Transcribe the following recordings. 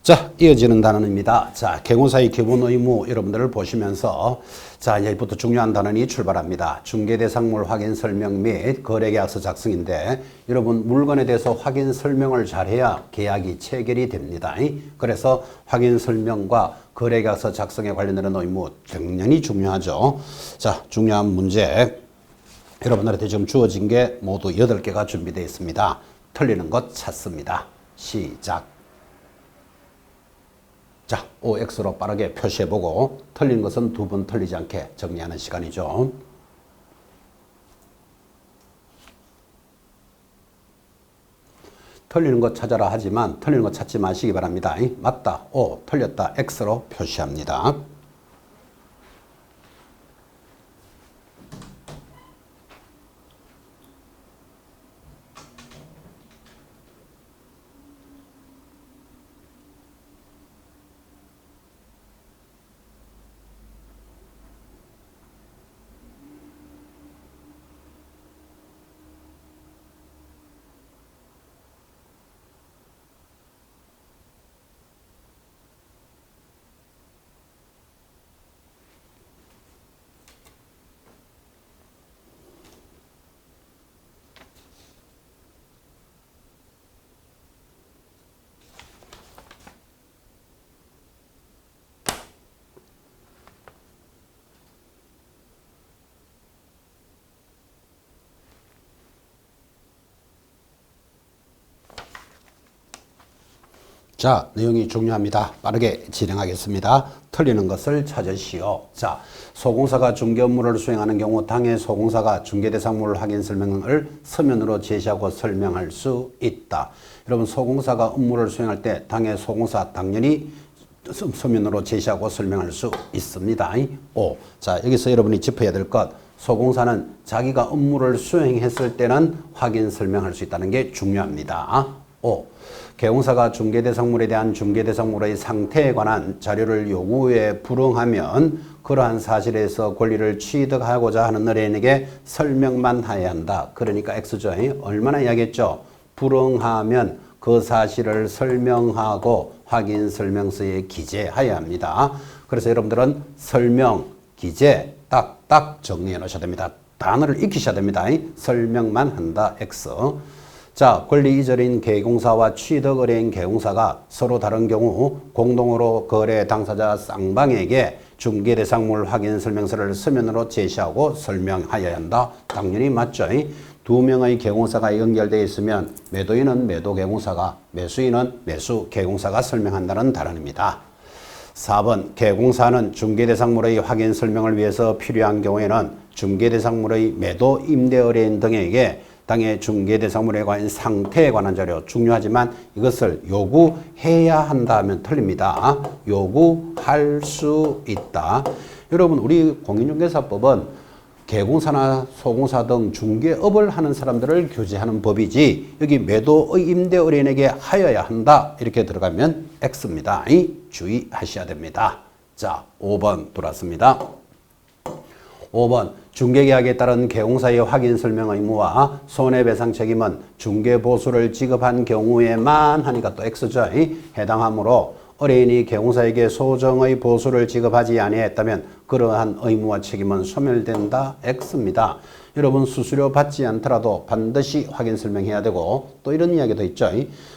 자, 이어지는 단원입니다. 자, 개공사의 기본 의무 여러분들을 보시면서 자, 이제부터 중요한 단원이 출발합니다. 중개대상물 확인 설명 및 거래계약서 작성인데 여러분 물건에 대해서 확인 설명을 잘해야 계약이 체결이 됩니다. 그래서 확인 설명과 거래계약서 작성에 관련되는 의무 당연히 중요하죠. 자, 중요한 문제 여러분들한테 지금 주어진 게 모두 8개가 준비되어 있습니다. 틀리는 것 찾습니다. 시작. 자, OX로 빠르게 표시해보고 틀린 것은 2번 틀리지 않게 정리하는 시간이죠. 틀리는 것 찾아라 하지만 틀리는 것 찾지 마시기 바랍니다. 맞다, O, 틀렸다, X로 표시합니다. 자, 내용이 중요합니다. 빠르게 진행하겠습니다. 틀리는 것을 찾으시오. 자, 소공사가 중개 업무를 수행하는 경우 당해 소공사가 중개대상물 확인 설명을 서면으로 제시하고 설명할 수 있다. 여러분, 소공사가 업무를 수행할 때 당해 소공사 당연히 서면으로 제시하고 설명할 수 있습니다. 오. 자, 여기서 여러분이 짚어야 될 것. 소공사는 자기가 업무를 수행했을 때는 확인 설명할 수 있다는 게 중요합니다. 오. 개공사가 중개대상물에 대한 중개대상물의 상태에 관한 자료를 요구에 불응하면 그러한 사실에서 권리를 취득하고자 하는 의뢰인에게 설명만 해야 한다. 그러니까 X죠. 얼마나 이야기했죠? 불응하면 그 사실을 설명하고 확인 설명서에 기재해야 합니다. 그래서 여러분들은 설명, 기재 딱딱 정리해 놓으셔야 됩니다. 단어를 익히셔야 됩니다. 설명만 한다. X. 자, 권리 이전인 개공사와 취득 의뢰인 개공사가 서로 다른 경우 공동으로 거래 당사자 쌍방에게 중개대상물 확인 설명서를 서면으로 제시하고 설명하여야 한다. 당연히 맞죠. 2명의 개공사가 연결되어 있으면 매도인은 매도 개공사가, 매수인은 매수 개공사가 설명한다는 단어입니다. 4번 개공사는 중개대상물의 확인 설명을 위해서 필요한 경우에는 중개대상물의 매도 임대 의뢰인 등에게 당해 중개대상물에 관한 상태에 관한 자료 중요하지만 이것을 요구해야 한다 하면 틀립니다. 요구할 수 있다. 여러분, 우리 공인중개사법은 개공사나 소공사 등 중개업을 하는 사람들을 규제하는 법이지 여기 매도의 임대 의뢰인에게 하여야 한다 이렇게 들어가면 X입니다. 주의하셔야 됩니다. 자, 5번 돌았습니다. 5번 중개계약에 따른 개공사의 확인 설명 의무와 손해배상 책임은 중개보수를 지급한 경우에만 하니까 또 X죠. 해당하므로 의뢰인이 개공사에게 소정의 보수를 지급하지 아니했다면 그러한 의무와 책임은 소멸된다. X입니다. 여러분, 수수료 받지 않더라도 반드시 확인 설명해야 되고 또 이런 이야기도 있죠.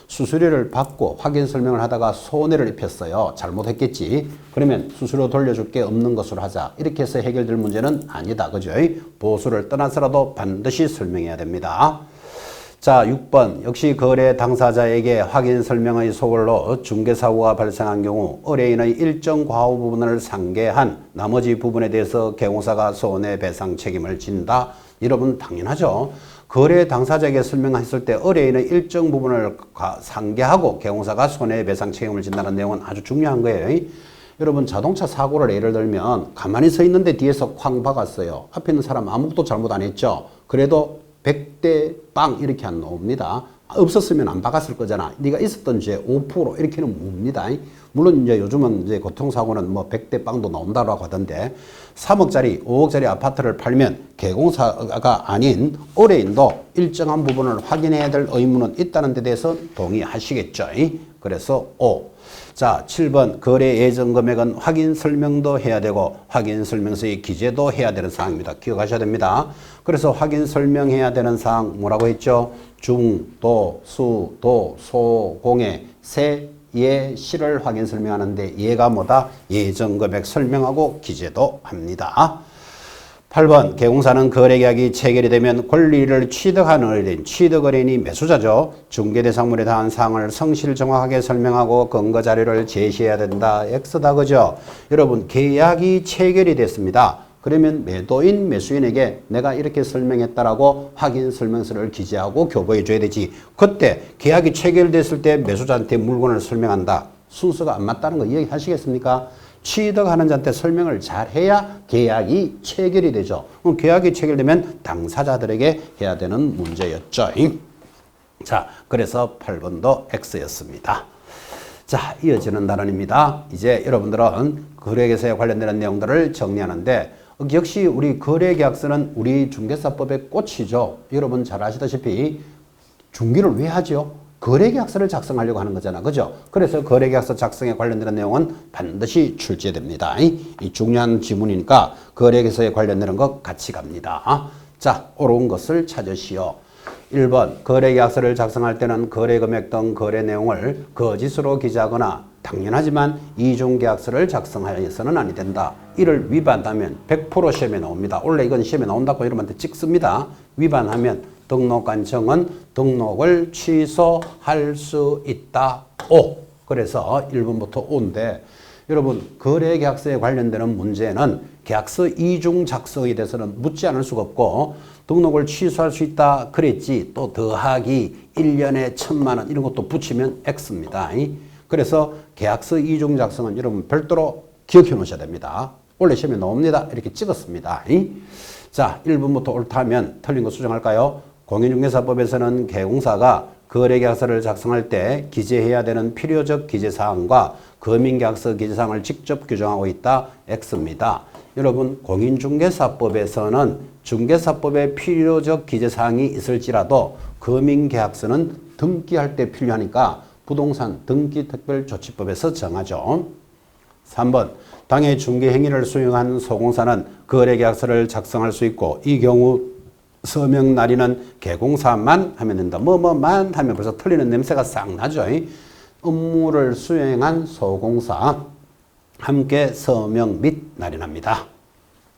수수료를 받고 확인 설명을 하다가 손해를 입혔어요. 잘못했겠지. 그러면 수수료 돌려줄 게 없는 것으로 하자. 이렇게 해서 해결될 문제는 아니다. 그죠? 보수를 떠나서라도 반드시 설명해야 됩니다. 자, 6번 역시 거래 당사자에게 확인 설명의 소홀로 중개사고가 발생한 경우 의뢰인의 일정 과후 부분을 상계한 나머지 부분에 대해서 개공사가 손해배상 책임을 진다. 여러분, 당연하죠. 거래 당사자에게 설명했을 때 의뢰인의 일정 부분을 상계하고 개공사가 손해배상 책임을 진다는 내용은 아주 중요한 거예요. 여러분, 자동차 사고를 예를 들면 가만히 서 있는데 뒤에서 쾅 박았어요. 앞에 있는 사람 아무것도 잘못 안 했죠. 그래도 100대 빵 이렇게 안 나옵니다. 없었으면 안 박았을 거잖아. 네가 있었던 죄 5% 이렇게는 뭡니다. 물론 이제 요즘은 이제 교통사고는 뭐 100대 빵도 나온다고 하던데 3억짜리, 5억짜리 아파트를 팔면 개공사가 아닌 의뢰인도 일정한 부분을 확인해야 될 의무는 있다는 데 대해서 동의하시겠죠. 그래서 5. 자, 7번 거래 예정 금액은 확인 설명도 해야 되고 확인 설명서의 기재도 해야 되는 사항입니다. 기억하셔야 됩니다. 그래서 확인 설명해야 되는 사항 뭐라고 했죠? 중, 도, 수, 도, 소, 공의 세, 예, 시를 확인 설명하는데 얘가 뭐다? 예정 금액 설명하고 기재도 합니다. 8번 개공사는 거래계약이 체결이 되면 권리를 취득한 의뢰인, 취득 의뢰인이 매수자죠. 중개대상물에 대한 사항을 성실 정확하게 설명하고 근거 자료를 제시해야 된다. X다 그죠? 여러분 계약이 체결이 됐습니다. 그러면 매도인, 매수인에게 내가 이렇게 설명했다라고 확인 설명서를 기재하고 교부해 줘야 되지. 그때 계약이 체결됐을 때 매수자한테 물건을 설명한다. 순서가 안 맞다는 거 이해하시겠습니까? 취득하는 자한테 설명을 잘 해야 계약이 체결이 되죠. 그럼 계약이 체결되면 당사자들에게 해야 되는 문제였죠. 자, 그래서 8번도 X였습니다. 자, 이어지는 단원입니다. 이제 여러분들은 거래계약서에 관련되는 내용들을 정리하는데 역시 우리 거래계약서는 우리 중개사법의 꽃이죠. 여러분 잘 아시다시피 중개를 왜 하죠? 거래계약서를 작성하려고 하는 거잖아. 그죠? 그래서 거래계약서 작성에 관련되는 내용은 반드시 출제됩니다. 이 중요한 지문이니까 거래계약서에 관련되는 것 같이 갑니다. 자, 옳은 것을 찾으시오. 1번 거래계약서를 작성할 때는 거래금액 등 거래 내용을 거짓으로 기재하거나 당연하지만 이중계약서를 작성하여서는 아니 된다. 이를 위반하면 100% 시험에 나옵니다. 원래 이건 시험에 나온다고 여러분한테 찍습니다. 위반하면 등록관청은 등록을 취소할 수 있다. 5. 그래서 1번부터 5인데 여러분 거래계약서에 관련되는 문제는 계약서 이중 작성에 대해서는 묻지 않을 수가 없고 등록을 취소할 수 있다 그랬지 또 더하기 1년에 1,000만 원 이런 것도 붙이면 X입니다. 그래서 계약서 이중 작성은 여러분 별도로 기억해 놓으셔야 됩니다. 원래 시험에 나옵니다. 이렇게 찍었습니다. 자, 1번부터 옳다면 틀린 거 수정할까요? 공인중개사법에서는 개공사가 거래계약서를 작성할 때 기재해야 되는 필요적 기재사항과 금융계약서 기재사항을 직접 규정하고 있다. X입니다. 여러분 공인중개사법에서는 중개사법에 필요적 기재사항이 있을지라도 금융계약서는 등기할 때 필요하니까 부동산 등기특별조치법에서 정하죠. 3번 당해 중개행위를 수행한 소공사는 거래계약서를 작성할 수 있고 이 경우 서명 날인은 개공사만 하면 된다. 뭐만 하면 벌써 틀리는 냄새가 싹 나죠. 업무를 수행한 소공사 함께 서명 및 날인합니다.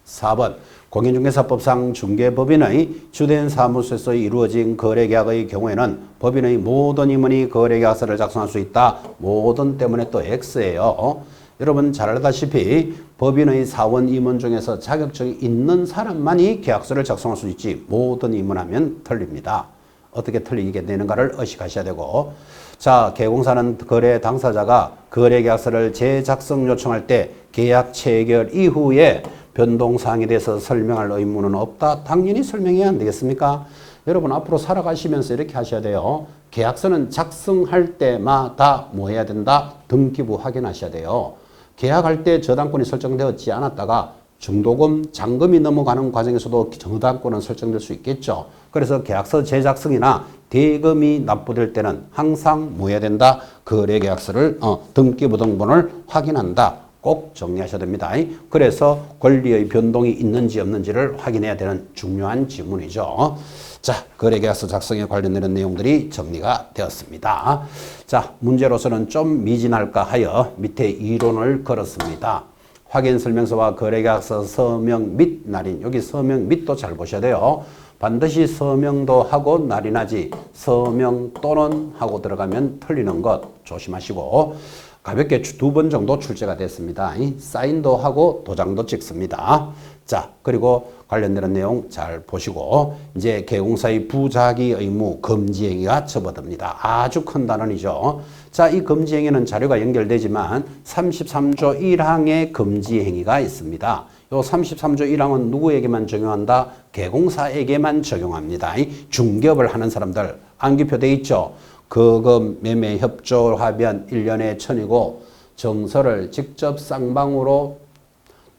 4번 공인중개사법상 중개법인의 주된 사무소에서 이루어진 거래계약의 경우에는 법인의 모든 임원이 거래계약서를 작성할 수 있다. 모든 때문에 또 X예요. 여러분 잘 알다시피 법인의 사원 임원 중에서 자격증이 있는 사람만이 계약서를 작성할 수 있지 모든 임원하면 틀립니다. 어떻게 틀리게 되는가를 의식하셔야 되고 자 개공사는 거래 당사자가 거래계약서를 재작성 요청할 때 계약 체결 이후에 변동사항에 대해서 설명할 의무는 없다. 당연히 설명해야 안 되겠습니까? 여러분 앞으로 살아가시면서 이렇게 하셔야 돼요. 계약서는 작성할 때마다 뭐 해야 된다? 등기부 확인하셔야 돼요. 계약할 때 저당권이 설정되었지 않았다가 중도금, 잔금이 넘어가는 과정에서도 저당권은 설정될 수 있겠죠. 그래서 계약서 재작성이나 대금이 납부될 때는 항상 뭐 해야 된다? 거래계약서를 등기부 등본을 확인한다. 꼭 정리하셔야 됩니다. 그래서 권리의 변동이 있는지 없는지를 확인해야 되는 중요한 지문이죠. 자, 거래계약서 작성에 관련되는 내용들이 정리가 되었습니다. 자, 문제로서는 좀 미진할까 하여 밑에 이론을 걸었습니다. 확인설명서와 거래계약서 서명 및 날인. 여기 서명 및도 잘 보셔야 돼요. 반드시 서명도 하고 날인하지 서명 또는 하고 들어가면 틀리는 것 조심하시고 가볍게 2번 정도 출제가 됐습니다. 사인도 하고 도장도 찍습니다. 자, 그리고 관련되는 내용 잘 보시고 이제 개공사의 부자기 의무 금지행위가 접어듭니다. 아주 큰 단원이죠. 자, 이 금지행위는 자료가 연결되지만 33조 1항의 금지행위가 있습니다. 요 33조 1항은 누구에게만 적용한다? 개공사에게만 적용합니다. 중개업을 하는 사람들 암기표 돼 있죠. 거금 매매 협조 합의한 1년에 1,000이고 정서를 직접 쌍방으로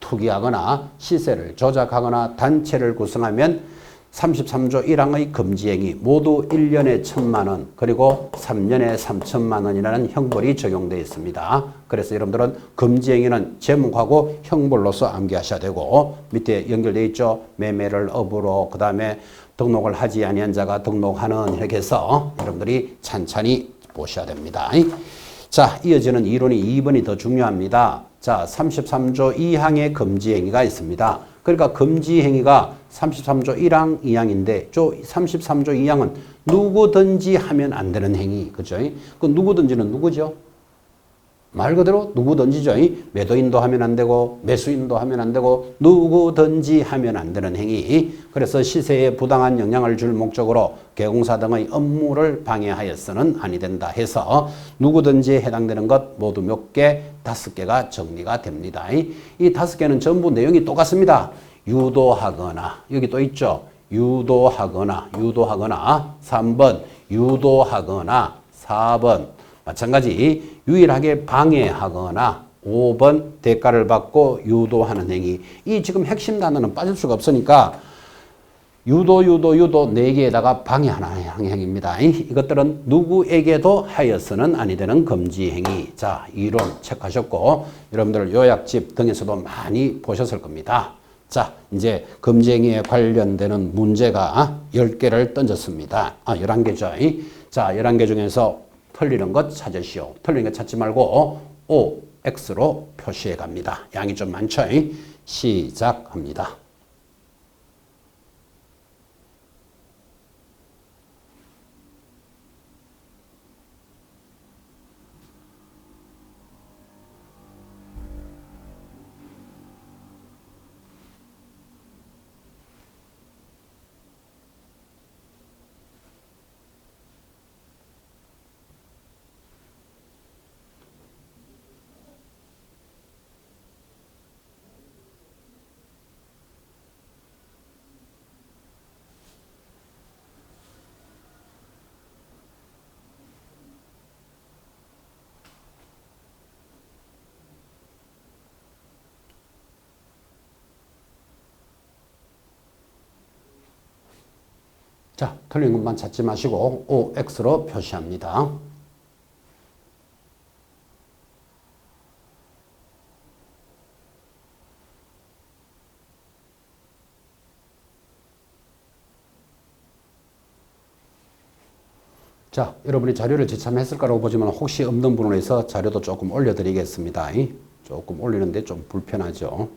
투기하거나 시세를 조작하거나 단체를 구성하면 33조 1항의 금지행위 모두 1년에 1,000만 원 그리고 3년에 3천만 원이라는 형벌이 적용되어 있습니다. 그래서 여러분들은 금지행위는 제목하고 형벌로서 암기하셔야 되고 밑에 연결되어 있죠. 매매를 업으로 그 다음에 등록을 하지 아니한 자가 등록하는 이렇게 해서 여러분들이 찬찬히 보셔야 됩니다. 자, 이어지는 이론이 2번이 더 중요합니다. 자, 33조 2항의 금지행위가 있습니다. 그러니까 금지행위가 33조 1항 2항인데 33조 2항은 누구든지 하면 안 되는 행위. 그죠? 그 누구든지는 누구죠? 말 그대로 누구든지죠. 매도인도 하면 안 되고 매수인도 하면 안 되고 누구든지 하면 안 되는 행위. 그래서 시세에 부당한 영향을 줄 목적으로 개공사 등의 업무를 방해하여서는 아니 된다 해서 누구든지 해당되는 것 모두 몇 개? 5개가 정리가 됩니다. 이 5개는 전부 내용이 똑같습니다. 유도하거나 여기 또 있죠. 유도하거나 3번 유도하거나 4번 마찬가지 유일하게 방해하거나 5번 대가를 받고 유도하는 행위. 이 지금 핵심 단어는 빠질 수가 없으니까 유도 4개에다가 방해하는 행위입니다. 이것들은 누구에게도 하여서는 아니 되는 금지 행위. 자, 이론 체크하셨고 여러분들 요약집 등에서도 많이 보셨을 겁니다. 자, 이제 금지 행위에 관련되는 문제가 10개를 던졌습니다. 11개죠. 자, 11개 중에서 틀리는 것 찾으시오. 틀리는 것 찾지 말고 O, X로 표시해 갑니다. 양이 좀 많죠? 시작합니다. 자, 틀린 것만 찾지 마시고 O, X로 표시합니다. 자, 여러분이 자료를 지참했을 거라고 보지만 혹시 없는 부분에서 자료도 조금 올려드리겠습니다. 조금 올리는데 좀 불편하죠.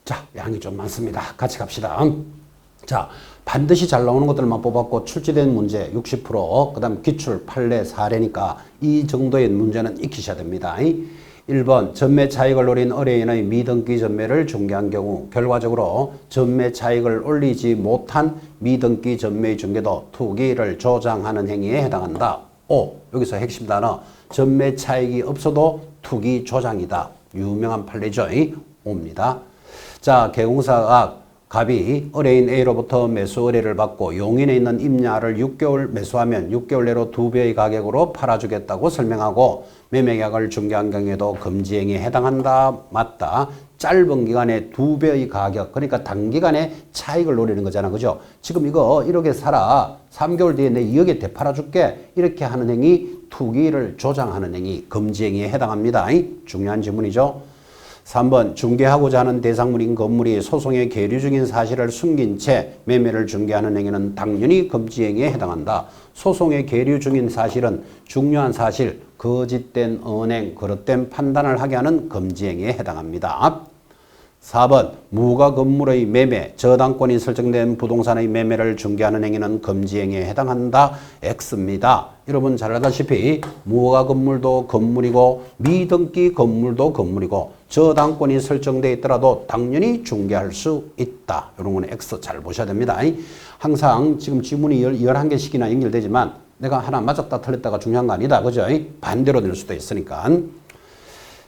자, 양이 좀 많습니다. 같이 갑시다. 자, 반드시 잘 나오는 것들만 뽑았고 출제된 문제 60%, 그 다음 기출 판례 사례니까 이 정도의 문제는 익히셔야 됩니다. 1번 전매 차익을 노린 의뢰인의 미등기 전매를 중개한 경우 결과적으로 전매 차익을 올리지 못한 미등기 전매의 중개도 투기를 조장하는 행위에 해당한다. 5. 여기서 핵심 단어 전매 차익이 없어도 투기 조장이다. 유명한 판례죠. 5입니다. 자, 개공사가 갑이 의뢰인 A로부터 매수 의뢰를 받고 용인에 있는 임야를 6개월 매수하면 6개월 내로 2배의 가격으로 팔아주겠다고 설명하고 매매계약을 중개한 경우에도 금지행위에 해당한다. 맞다. 짧은 기간에 2배의 가격, 그러니까 단기간에 차익을 노리는 거잖아. 그죠? 지금 이거 1억에 사라. 3개월 뒤에 내 2억에 되팔아줄게. 이렇게 하는 행위, 투기를 조장하는 행위, 금지행위에 해당합니다. 중요한 질문이죠. 3번 중개하고자 하는 대상물인 건물이 소송에 계류 중인 사실을 숨긴 채 매매를 중개하는 행위는 당연히 금지행위에 해당한다. 소송에 계류 중인 사실은 중요한 사실, 거짓된 언행, 그릇된 판단을 하게 하는 금지행위에 해당합니다. 4번 무가 건물의 매매, 저당권이 설정된 부동산의 매매를 중개하는 행위는 금지행위에 해당한다. X입니다. 여러분 잘 알다시피 무가 건물도 건물이고 미등기 건물도 건물이고 저당권이 설정되어 있더라도 당연히 중개할 수 있다. 이런 거는 X 잘 보셔야 됩니다. 항상 지금 지문이 11개씩이나 연결되지만 내가 하나 맞았다 틀렸다가 중요한 거 아니다. 그죠? 반대로 될 수도 있으니까.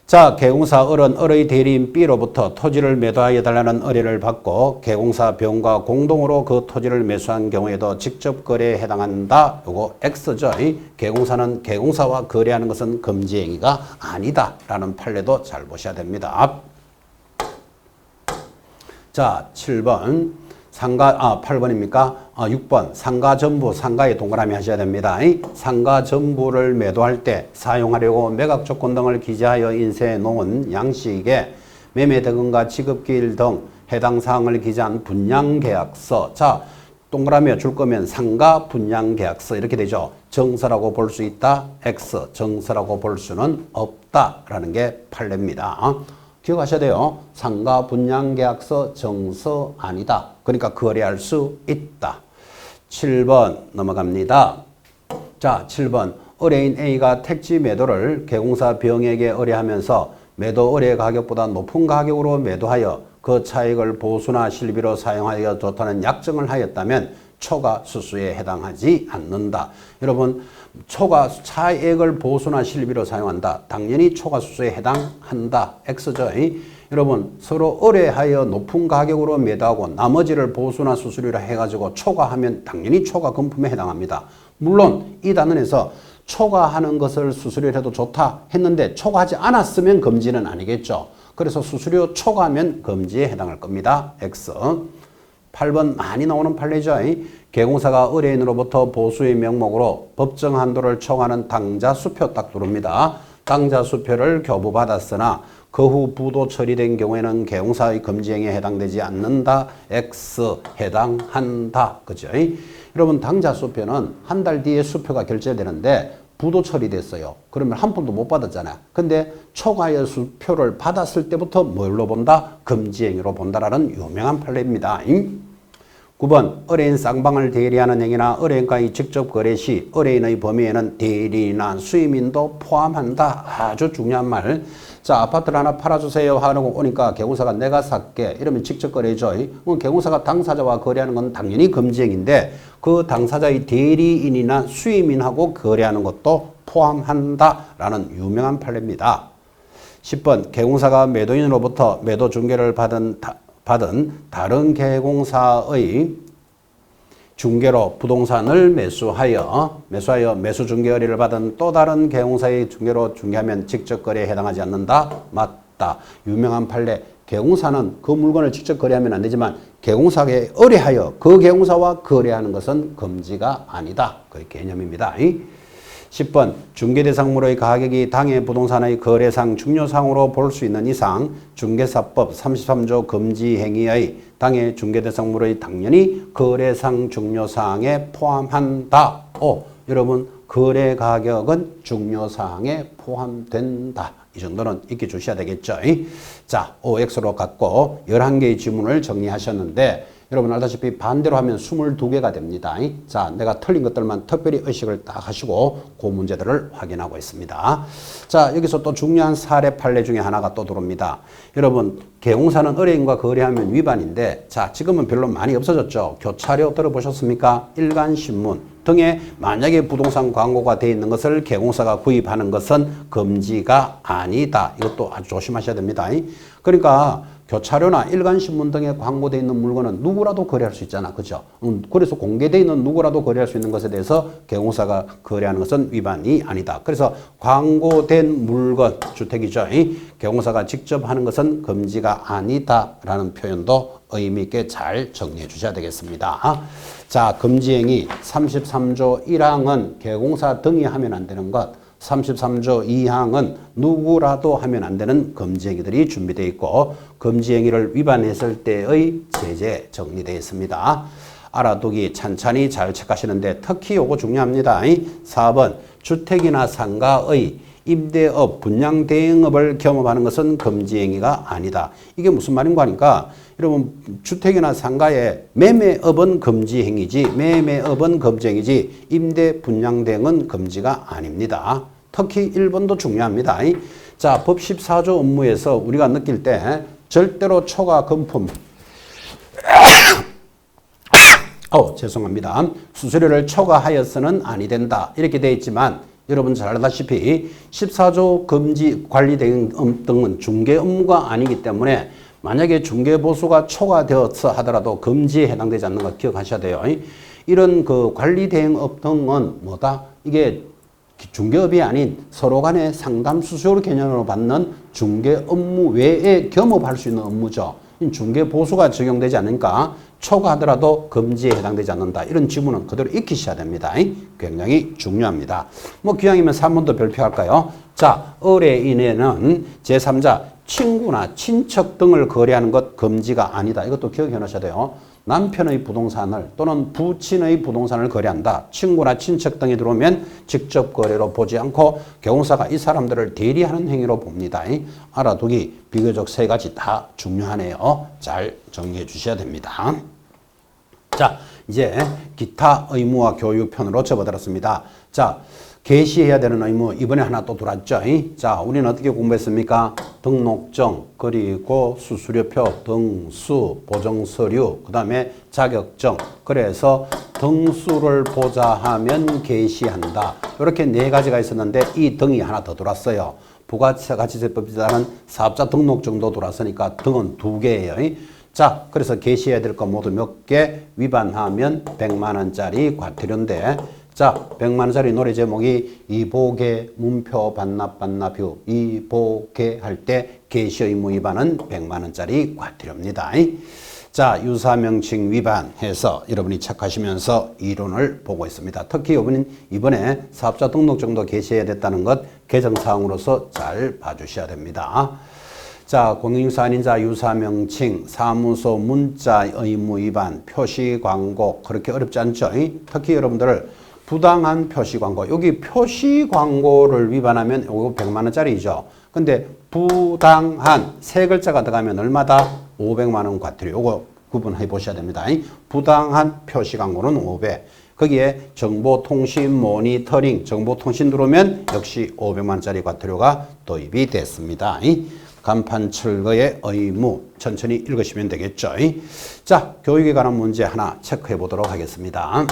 자, 개공사 을의 대리인 B로부터 토지를 매도하여 달라는 의뢰를 받고 개공사 B과 공동으로 그 토지를 매수한 경우에도 직접 거래에 해당한다. 요거 X죠. 개공사는 개공사와 거래하는 것은 금지행위가 아니다. 라는 판례도 잘 보셔야 됩니다. 자, 7번. 8번입니까? 6번. 상가 전부, 상가에 동그라미 하셔야 됩니다. 상가 전부를 매도할 때 사용하려고 매각 조건 등을 기재하여 인쇄해 놓은 양식에 매매 대금과 지급기일 등 해당 사항을 기재한 분양계약서. 자, 동그라미 줄 거면 상가 분양계약서 이렇게 되죠. 정서라고 볼 수 있다. X. 정서라고 볼 수는 없다. 라는 게 판례입니다. 기억하셔야 돼요. 상가 분양계약서 정서 아니다. 그러니까 거래할 수 있다. 7번 넘어갑니다. 자, 7번. 의뢰인 A가 택지 매도를 개공사 B에게 의뢰하면서 매도 의뢰 가격보다 높은 가격으로 매도하여 그 차익을 보수나 실비로 사용하여 좋다는 약정을 하였다면 초과 수수에 해당하지 않는다. 여러분, 초과 차액을 보수나 실비로 사용한다. 당연히 초과 수수에 해당한다. X죠. 여러분, 서로 의뢰하여 높은 가격으로 매도하고 나머지를 보수나 수수료로 해가지고 초과하면 당연히 초과 금품에 해당합니다. 물론 이 단원에서 초과하는 것을 수수료를 해도 좋다 했는데 초과하지 않았으면 금지는 아니겠죠. 그래서 수수료 초과하면 금지에 해당할 겁니다. X. 8번 많이 나오는 판례죠. 개공사가 의뢰인으로부터 보수의 명목으로 법정 한도를 초과하는 당자수표 딱 들어옵니다. 당자수표를 교부받았으나 그 후 부도 처리된 경우에는 개공사의 금지행위에 해당되지 않는다. X 해당한다. 그죠? 여러분 당자수표는 한 달 뒤에 수표가 결제되는데 부도 처리됐어요. 그러면 한 푼도 못 받았잖아요. 근데 초과의 수표를 받았을 때부터 뭘로 본다? 금지행위로 본다라는 유명한 판례입니다. 9번 의뢰인 쌍방을 대리하는 행위나 의뢰인과의 직접 거래 시 의뢰인의 범위에는 대리인이나 수임인도 포함한다. 아주 중요한 말. 자, 아파트를 하나 팔아주세요 하고 오니까 개공사가 내가 살게 이러면 직접 거래죠. 개공사가 당사자와 거래하는 건 당연히 금지행위인데 그 당사자의 대리인이나 수임인하고 거래하는 것도 포함한다라는 유명한 판례입니다. 10번 개공사가 매도인으로부터 매도 중개를 받은 다른 개공사의 중개로 부동산을 매수하여 매수 중개 의뢰를 받은 또 다른 개공사의 중개로 중개하면 직접 거래에 해당하지 않는다. 맞다. 유명한 판례. 개공사는 그 물건을 직접 거래하면 안 되지만 개공사에 의뢰하여 그 개공사와 거래하는 것은 금지가 아니다. 그 개념입니다. 10번 중개대상물의 가격이 당해 부동산의 거래상 중요사항으로 볼 수 있는 이상 중개사법 33조 금지행위의 당해 중개대상물의 당연히 거래상 중요사항에 포함한다. 여러분 거래 가격은 중요사항에 포함된다. 이 정도는 익혀 주셔야 되겠죠. 자, OX로 갖고 11개의 지문을 정리하셨는데 여러분 알다시피 반대로 하면 22개가 됩니다. 자, 내가 틀린 것들만 특별히 의식을 딱 하시고 그 문제들을 확인하고 있습니다. 자, 여기서 또 중요한 사례 판례 중에 하나가 또 들어옵니다. 여러분, 개공사는 의뢰인과 거래하면 위반인데 자, 지금은 별로 많이 없어졌죠. 교차료 들어보셨습니까? 일간신문 등에 만약에 부동산 광고가 되어 있는 것을 개공사가 구입하는 것은 금지가 아니다. 이것도 아주 조심하셔야 됩니다. 그러니까 교차료나 일간신문 등에 광고되어 있는 물건은 누구라도 거래할 수 있잖아. 그죠? 그래서 공개되어 있는 누구라도 거래할 수 있는 것에 대해서 개공사가 거래하는 것은 위반이 아니다. 그래서 광고된 물건, 주택이죠. 개공사가 직접 하는 것은 금지가 아니다. 라는 표현도 의미 있게 잘 정리해 주셔야 되겠습니다. 자, 금지행위 33조 1항은 개공사 등이 하면 안 되는 것, 33조 2항은 누구라도 하면 안 되는 금지행위들이 준비되어 있고 금지행위를 위반했을 때의 제재 정리되어 있습니다. 알아두기 찬찬히 잘 체크하시는데 특히 요거 중요합니다. 4번 주택이나 상가의 임대업, 분양대행업을 겸업하는 것은 금지 행위가 아니다. 이게 무슨 말인가 하니까 여러분 주택이나 상가의 매매업은 금지 행위지 매매업은 금지 행위지 임대, 분양대행은 금지가 아닙니다. 특히 1번도 중요합니다. 자, 법 14조 업무에서 우리가 느낄 때 절대로 초과 금품 죄송합니다. 수수료를 초과하여서는 아니 된다. 이렇게 되어 있지만 여러분 잘 알다시피 14조 금지 관리 등은 중개 업무가 아니기 때문에 만약에 중개 보수가 초과되어서 하더라도 금지에 해당되지 않는 거 기억하셔야 돼요. 이런 그 관리 대행업 등은 뭐다? 이게 중개업이 아닌 서로 간의 상담 수수료 개념으로 받는 중개 업무 외에 겸업할 수 있는 업무죠. 중개 보수가 적용되지 않으니까 초과하더라도 금지에 해당되지 않는다. 이런 지문은 그대로 익히셔야 됩니다. 굉장히 중요합니다. 뭐 기왕이면 3번도 별표할까요? 자, 의뢰인에는 제3자 친구나 친척 등을 거래하는 것 금지가 아니다. 이것도 기억해 놓으셔야 돼요. 남편의 부동산을 또는 부친의 부동산을 거래한다. 친구나 친척 등이 들어오면 직접 거래로 보지 않고 경호사가 이 사람들을 대리하는 행위로 봅니다. 알아두기 비교적 3가지 다 중요하네요. 잘 정리해 주셔야 됩니다. 자, 이제 기타 의무와 교육편으로 접어들었습니다. 자, 게시해야 되는 의무 이번에 하나 또 들어왔죠. 자, 우리는 어떻게 공부했습니까? 등록증, 그리고 수수료표, 등수, 보정서류, 그 다음에 자격증. 그래서 등수를 보자 하면 게시한다. 이렇게 4가지가 있었는데 이 등이 하나 더 들어왔어요. 부가가치세법에 따른 사업자 등록증도 들어왔으니까 등은 2개예요. 자, 그래서 게시해야 될 거 모두 몇 개 위반하면 100만 원짜리 과태료인데 자, 100만 원짜리 노래 제목이 이보게 문표 반납휴 이보게 할 때 게시 의무 위반은 100만 원짜리 과태료입니다. 자, 유사명칭 위반해서 여러분이 착하시면서 이론을 보고 있습니다. 특히 이번에 사업자 등록증도 게시해야 됐다는 것 개정사항으로서 잘 봐주셔야 됩니다. 자, 공인사인자 유사명칭, 사무소 문자 의무 위반, 표시 광고 그렇게 어렵지 않죠? 특히 여러분들 부당한 표시 광고, 여기 표시 광고를 위반하면 이거 100만 원짜리죠. 근데 부당한 3글자가 들어가면 얼마다? 500만 원 과태료. 요거 구분해 보셔야 됩니다. 부당한 표시 광고는 500. 거기에 정보통신 모니터링, 정보통신 들어오면 역시 500만 원짜리 과태료가 도입이 됐습니다. 간판 철거의 의무 천천히 읽으시면 되겠죠. 자, 교육에 관한 문제 하나 체크해 보도록 하겠습니다.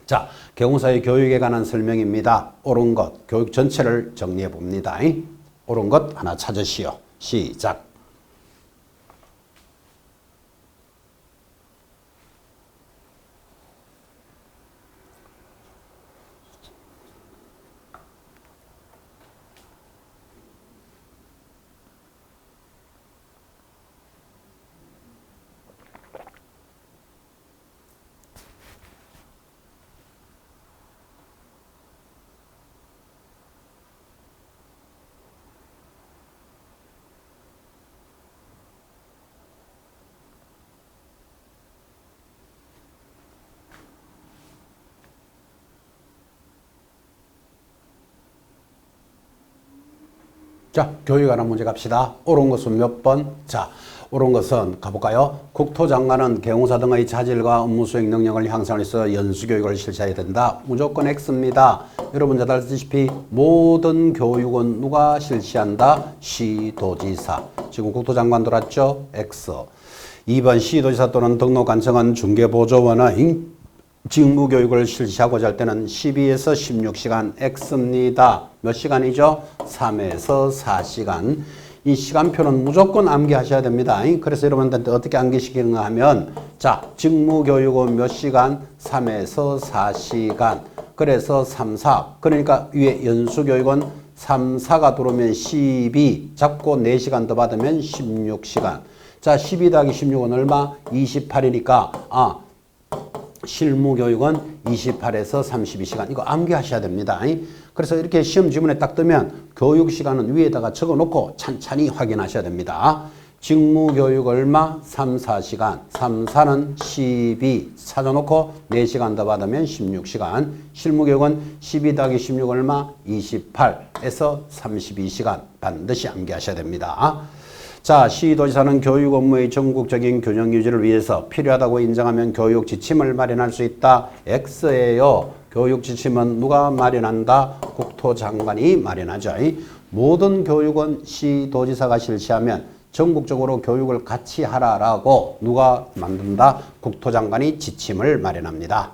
자, 경호사의 교육에 관한 설명입니다. 옳은 것, 교육 전체를 정리해 봅니다. 옳은 것 하나 찾으시오. 시작. 자, 교육에 관한 문제 갑시다. 옳은 것은 몇 번? 자, 옳은 것은 가볼까요? 국토장관은 경호사 등의 자질과 업무 수행 능력을 향상하기 위해서 연수교육을 실시해야 된다. 무조건 X입니다. 여러분 잘 알다시피 모든 교육은 누가 실시한다? 시도지사. 지금 국토장관 들어왔죠? X. 2번 시도지사 또는 등록관청은 중개보조원의 직무교육을 실시하고자 할 때는 12에서 16시간 X입니다. 몇 시간이죠? 3에서 4시간. 이 시간표는 무조건 암기하셔야 됩니다. 그래서 여러분들한테 어떻게 암기시키는가 하면 자, 직무교육은 몇 시간? 3에서 4시간. 그래서 3, 4. 그러니까 위에 연수교육은 3, 4가 들어오면 12. 잡고 4시간 더 받으면 16시간. 자, 12 더하기 16은 얼마? 28이니까 실무교육은 28에서 32시간. 이거 암기하셔야 됩니다. 그래서 이렇게 시험 지문에 딱 뜨면 교육시간은 위에다가 적어놓고 찬찬히 확인하셔야 됩니다. 직무교육 얼마? 3, 4시간. 3, 4는 12 찾아놓고 4시간 더 받으면 16시간. 실무교육은 12 더하기 16 얼마? 28에서 32시간. 반드시 암기하셔야 됩니다. 자, 시도지사는 교육 업무의 전국적인 균형 유지를 위해서 필요하다고 인정하면 교육 지침을 마련할 수 있다. X예요. 교육 지침은 누가 마련한다? 국토장관이 마련하죠. 모든 교육은 시도지사가 실시하면 전국적으로 교육을 같이 하라라고 누가 만든다? 국토장관이 지침을 마련합니다.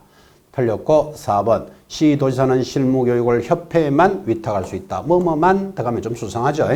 틀렸고 4번 시도지사는 실무교육을 협회에만 위탁할 수 있다. 뭐뭐만 들어가면 좀 수상하죠.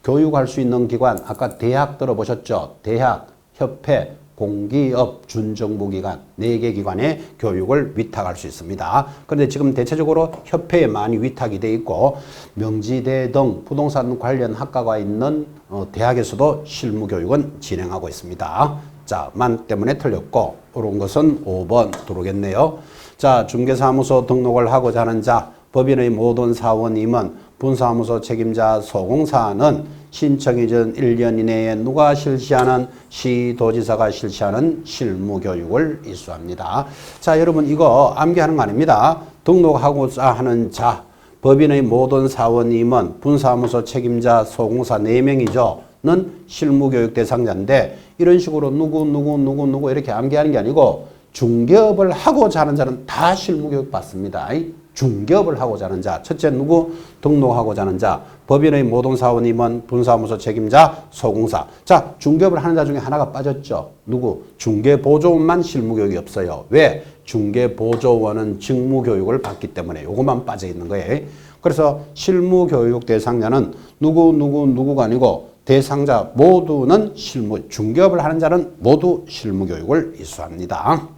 교육할 수 있는 기관 아까 대학 들어보셨죠? 대학, 협회, 공기업, 준정부기관 4개 기관에 교육을 위탁할 수 있습니다. 그런데 지금 대체적으로 협회에 많이 위탁이 돼 있고 명지대 등 부동산 관련 학과가 있는 대학에서도 실무교육은 진행하고 있습니다. 자, 만 때문에 틀렸고 옳은 것은 5번 들어오겠네요. 자, 중개사무소 등록을 하고자 하는 자, 법인의 모든 사원임은 분사무소 책임자 소공사는 신청이 전 1년 이내에 누가 실시하는 시도지사가 실시하는 실무교육을 이수합니다. 자, 여러분 이거 암기하는 거 아닙니다. 등록하고자 하는 자, 법인의 모든 사원임은 분사무소 책임자 소공사 4명이죠. 는 실무교육 대상자인데 이런 식으로 누구 이렇게 암기하는 게 아니고 중개업을 하고자 하는 자는 다 실무교육 받습니다. 중개업을 하고자 하는 자, 첫째 누구? 등록하고자 하는 자, 법인의 모든 사원임은 분사무소 책임자, 소공사. 자, 중개업을 하는 자 중에 하나가 빠졌죠. 누구? 중개보조원만 실무교육이 없어요. 왜? 중개보조원은 직무교육을 받기 때문에 요것만 빠져 있는 거예요. 그래서 실무교육 대상자는 누구가 아니고 대상자 모두는 중개업을 하는 자는 모두 실무교육을 이수합니다.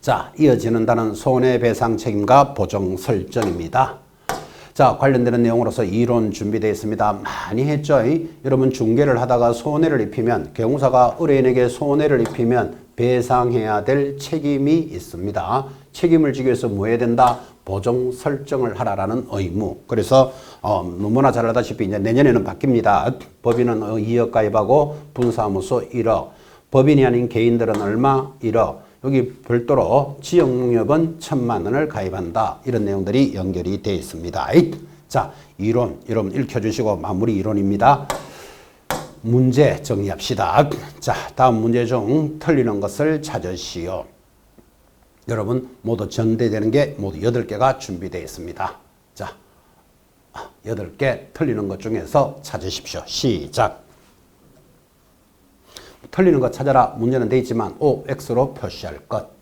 자, 이어지는 단은 손해배상 책임과 보정 설정입니다. 자, 관련되는 내용으로서 이론 준비되어 있습니다. 많이 했죠. 여러분 중개를 하다가 손해를 입히면 경우사가 의뢰인에게 손해를 입히면 배상해야 될 책임이 있습니다. 책임을 지기 위해서 뭐 해야 된다? 보정 설정을 하라라는 의무. 그래서 너무나 잘 알다시피 이제 내년에는 바뀝니다. 법인은 2억 가입하고 분사무소 1억. 법인이 아닌 개인들은 얼마? 1억. 여기 별도로 지역농협은 1,000만 원을 가입한다. 이런 내용들이 연결이 되어 있습니다. 자, 이론 여러분 읽혀주시고 마무리 이론입니다. 문제 정리합시다. 자, 다음 문제 중 틀리는 것을 찾으시오. 여러분 모두 전대되는 게 모두 8개가 준비되어 있습니다. 자, 8개 틀리는 것 중에서 찾으십시오. 시작. 틀리는 것 찾아라. 문제는 돼 있지만 OX로 표시할 것.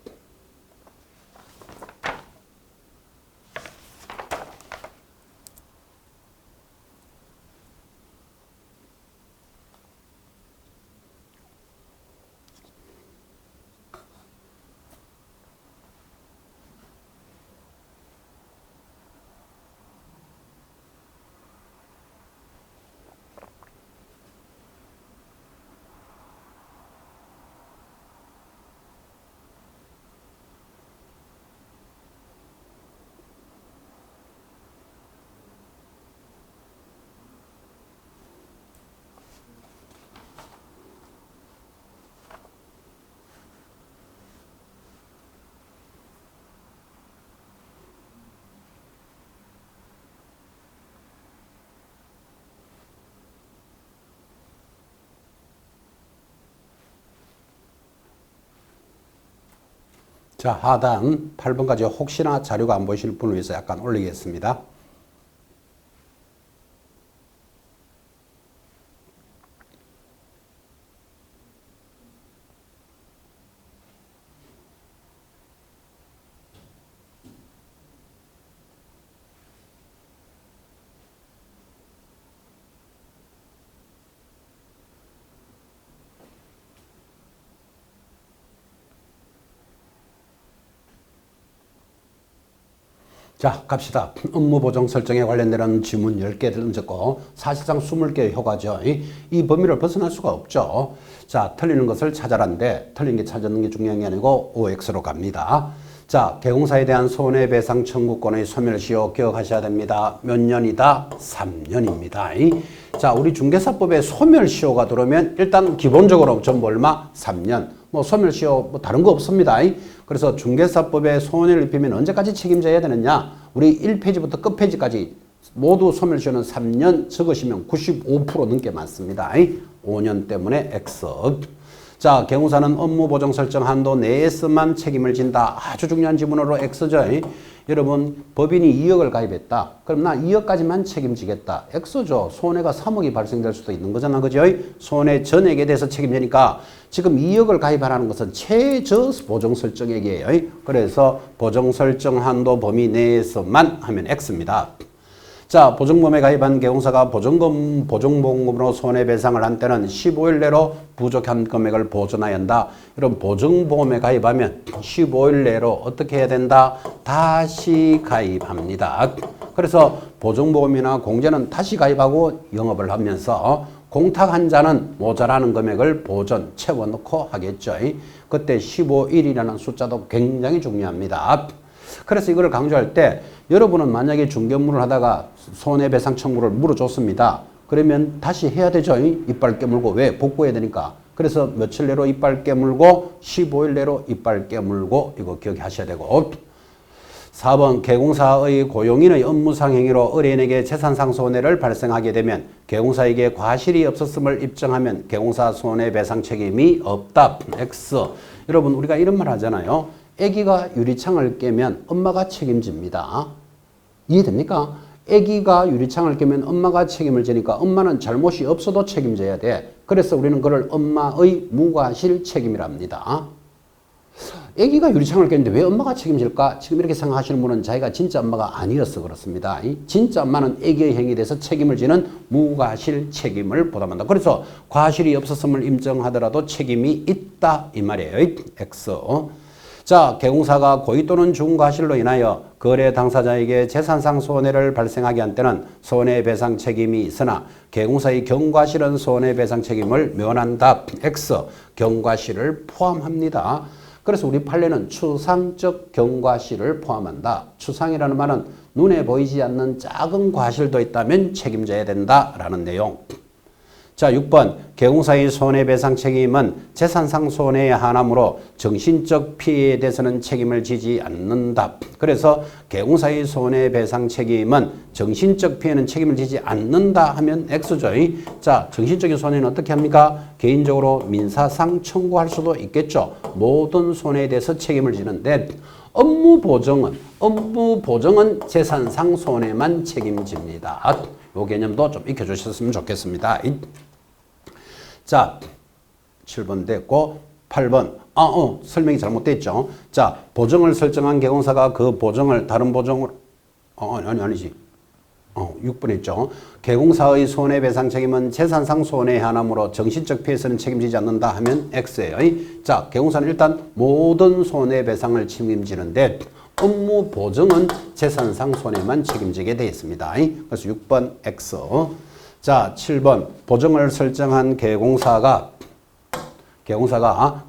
자, 하단 8번까지 혹시나 자료가 안 보이실 분을 위해서 약간 올리겠습니다. 자, 갑시다. 업무 보정 설정에 관련되는 지문 10개를 던졌고 사실상 20개의 효과죠. 이 범위를 벗어날 수가 없죠. 자, 틀리는 것을 찾아라는데 틀린 게 찾았는 게 중요한 게 아니고 OX로 갑니다. 자, 개공사에 대한 손해배상 청구권의 소멸시효 기억하셔야 됩니다. 몇 년이다? 3년입니다. 자, 우리 중개사법에 소멸시효가 들어오면 일단 기본적으로 전부 얼마? 3년. 뭐 소멸시효 뭐 다른 거 없습니다. 그래서 중개사법에 손해를 입히면 언제까지 책임져야 되느냐? 우리 1페이지부터 끝페이지까지 모두 소멸시효는 3년, 적으시면 95% 넘게 많습니다. 5년 때문에 X. 자, 개공사는 업무 보정 설정 한도 내에서만 책임을 진다. 아주 중요한 지문으로 X죠. 여러분, 법인이 2억을 가입했다. 그럼 나 2억까지만 책임지겠다. X죠. 손해가 3억이 발생될 수도 있는 거잖아. 그죠? 손해 전액에 대해서 책임지니까 지금 2억을 가입하라는 것은 최저 보정 설정액이에요. 그래서 보정 설정 한도 범위 내에서만 하면 X입니다. 자, 보증보험에 가입한 개공사가 보증보험으로 손해배상을 한 때는 15일 내로 부족한 금액을 보전해야 한다. 여러분, 보증보험에 가입하면 15일 내로 어떻게 해야 된다? 다시 가입합니다. 그래서 보증보험이나 공제는 다시 가입하고 영업을 하면서 공탁 환자는 모자라는 금액을 보전 채워넣고 하겠죠. 그때 15일이라는 숫자도 굉장히 중요합니다. 그래서 이거를 강조할 때 여러분은 만약에 중개업무를 하다가 손해배상 청구를 물어줬습니다. 그러면 다시 해야 되죠. 이빨 깨물고. 왜? 복구해야 되니까. 그래서 며칠 내로 이빨 깨물고 15일 내로 이빨 깨물고 이거 기억하셔야 되고. 4번 개공사의 고용인의 업무상 행위로 의뢰인에게 재산상 손해를 발생하게 되면 개공사에게 과실이 없었음을 입증하면 개공사 손해배상 책임이 없다. X. 여러분, 우리가 이런 말 하잖아요. 아기가 유리창을 깨면 엄마가 책임집니다. 이해됩니까? 아기가 유리창을 깨면 엄마가 책임을 지니까 엄마는 잘못이 없어도 책임져야 돼. 그래서 우리는 그걸 엄마의 무과실 책임이랍니다. 아기가 유리창을 깼는데 왜 엄마가 책임질까? 지금 이렇게 생각하시는 분은 자기가 진짜 엄마가 아니어서 그렇습니다. 진짜 엄마는 아기의 행위에 대해서 책임을 지는 무과실 책임을 부담한다. 그래서 과실이 없었음을 인정하더라도 책임이 있다 이 말이에요. X. 자, 개공사가 고의 또는 중과실로 인하여 거래 당사자에게 재산상 손해를 발생하게 한 때는 손해배상 책임이 있으나 개공사의 경과실은 손해배상 책임을 면한다. X. 경과실을 포함합니다. 그래서 우리 판례는 추상적 경과실을 포함한다. 추상이라는 말은 눈에 보이지 않는 작은 과실도 있다면 책임져야 된다라는 내용. 자, 6번 개공사의 손해배상 책임은 재산상 손해에 한하므로 정신적 피해에 대해서는 책임을 지지 않는다. 그래서 개공사의 손해배상 책임은 정신적 피해는 책임을 지지 않는다 하면 X죠. 자, 정신적인 손해는 어떻게 합니까? 개인적으로 민사상 청구할 수도 있겠죠. 모든 손해에 대해서 책임을 지는데 업무 보정은 재산상 손해만 책임집니다. 이 개념도 좀 익혀주셨으면 좋겠습니다. 자, 7번 됐고 8번 설명이 잘못됐죠. 자, 보정을 설정한 개공사가 그 보정을 다른 보정으로 아니지 6번 했죠. 개공사의 손해배상 책임은 재산상 손해에 한하므로 정신적 피해서는 책임지지 않는다 하면 X예요. 자, 개공사는 일단 모든 손해배상을 책임지는데 업무 보정은 재산상 손해만 책임지게 되어 있습니다. 그래서 6번 X. 자, 7번 보정을 설정한 개공사가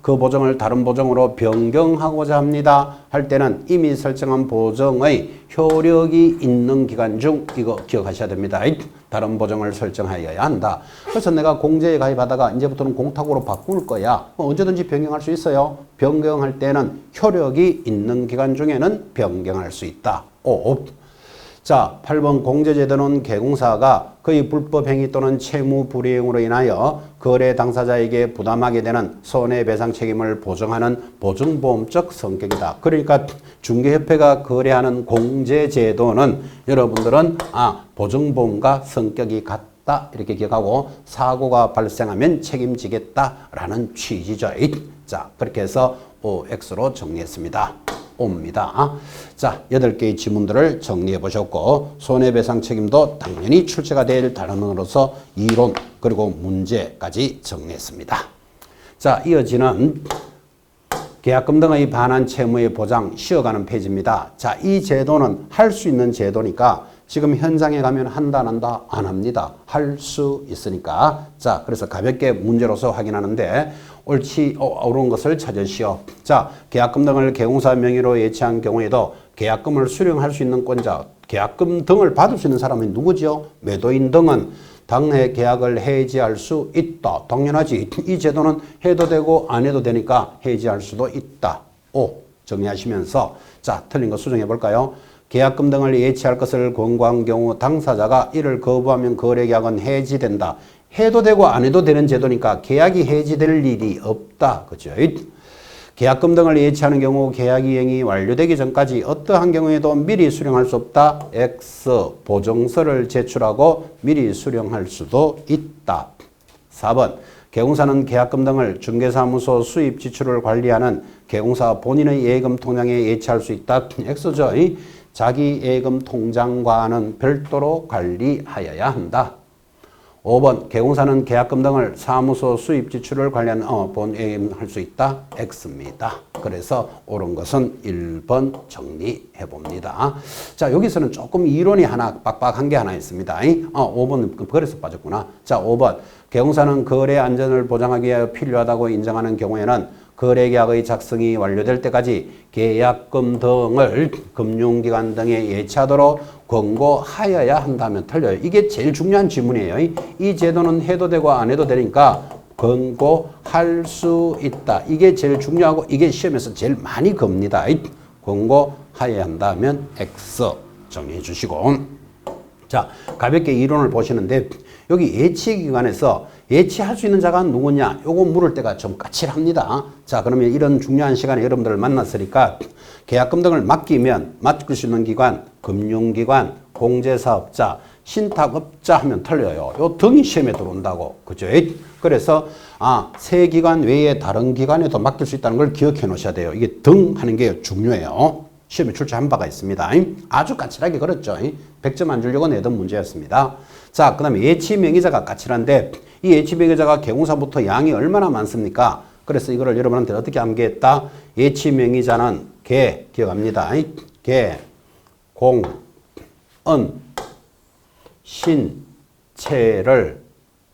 그 보정을 다른 보정으로 변경하고자 합니다. 할 때는 이미 설정한 보정의 효력이 있는 기간 중 이거 기억하셔야 됩니다. 다른 보정을 설정하여야 한다. 그래서 내가 공제에 가입하다가 이제부터는 공탁으로 바꿀 거야. 언제든지 변경할 수 있어요. 변경할 때는 효력이 있는 기간 중에는 변경할 수 있다. 5. 자, 8번 공제제도는 개공사가 그의 불법행위 또는 채무 불이행으로 인하여 거래 당사자에게 부담하게 되는 손해배상 책임을 보정하는 보증보험적 성격이다. 그러니까 중개협회가 거래하는 공제제도는 여러분들은 보증보험과 성격이 같다 이렇게 기억하고 사고가 발생하면 책임지겠다라는 취지죠. 자, 그렇게 해서 OX로 정리했습니다. 옵니다. 자, 8개의 지문들을 정리해 보셨고 손해배상 책임도 당연히 출제가 될 단원으로서 이론 그리고 문제까지 정리했습니다. 자, 이어지는 계약금 등의 반환 채무의 보장 쉬어가는 페이지입니다. 자, 이 제도는 할 수 있는 제도니까 지금 현장에 가면 한다 안 한다? 안 합니다. 할 수 있으니까. 자, 그래서 가볍게 문제로서 확인하는데 옳지 옳은 것을 찾으시오. 자, 계약금 등을 계공사 명의로 예치한 경우에도 계약금을 수령할 수 있는 권자, 계약금 등을 받을 수 있는 사람이 누구지요? 매도인 등은 당해 계약을 해지할 수 있다. 당연하지. 이 제도는 해도 되고 안 해도 되니까 해지할 수도 있다. 오, 정리하시면서 자, 틀린 거 수정해 볼까요? 계약금 등을 예치할 것을 권고한 경우 당사자가 이를 거부하면 거래계약은 해지된다. 해도 되고 안 해도 되는 제도니까 계약이 해지될 일이 없다. 그죠? 계약금 등을 예치하는 경우 계약 이행이 완료되기 전까지 어떠한 경우에도 미리 수령할 수 없다. X 보증서를 제출하고 미리 수령할 수도 있다. 4번 계공사는 계약금 등을 중개사무소 수입 지출을 관리하는 계공사 본인의 예금 통장에 예치할 수 있다. X죠. 자기 예금 통장과는 별도로 관리하여야 한다. 5번 계공사는 계약금 등을 사무소 수입 지출을 관리하는 본 예금할 수 있다. X입니다. 그래서 옳은 것은 1번 정리해 봅니다. 자, 여기서는 조금 이론이 하나 빡빡한 게 하나 있습니다. 5번 그래서 빠졌구나. 자, 5번 계공사는 거래 안전을 보장하기 위해 필요하다고 인정하는 경우에는 거래계약의 작성이 완료될 때까지 계약금 등을 금융기관 등에 예치하도록 권고하여야 한다면 틀려요. 이게 제일 중요한 질문이에요. 이 제도는 해도 되고 안 해도 되니까 권고할 수 있다. 이게 제일 중요하고 이게 시험에서 제일 많이 겁니다. 권고하여야 한다면 X 정리해 주시고. 자, 가볍게 이론을 보시는데 여기 예치기관에서 예치할 수 있는 자가 누구냐? 요거 물을 때가 좀 까칠합니다. 자, 그러면 이런 중요한 시간에 여러분들을 만났으니까 계약금 등을 맡기면 맡길 수 있는 기관, 금융기관, 공제사업자, 신탁업자 하면 틀려요. 요 등이 시험에 들어온다고. 그죠? 그래서 세 기관 외에 다른 기관에도 맡길 수 있다는 걸 기억해 놓으셔야 돼요. 이게 등 하는 게 중요해요. 시험에 출제한 바가 있습니다. 아주 까칠하게 그렇죠. 100점 안 주려고 내던 문제였습니다. 자, 그 다음에 예치 명의자가 까칠한데 이 예치 명의자가 계공사부터 양이 얼마나 많습니까? 그래서 이거를 여러분한테 어떻게 암기했다? 예치 명의자는 기억합니다. 공, 은, 신, 체를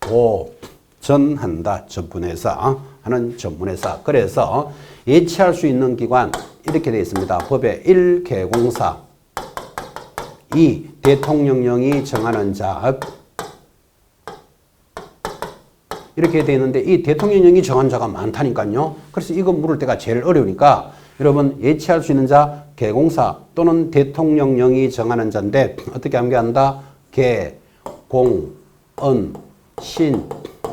보전한다. 전문회사 하는 전문회사. 그래서 예치할 수 있는 기관 이렇게 되어 있습니다. 법에 1. 계공사 2. 대통령령이 정하는 자 이렇게 되어 있는데 이 대통령령이 정한 자가 많다니까요. 그래서 이거 물을 때가 제일 어려우니까 여러분 예치할 수 있는 자 계공사 또는 대통령령이 정하는 자인데 어떻게 암기한다? 계, 공, 은, 신,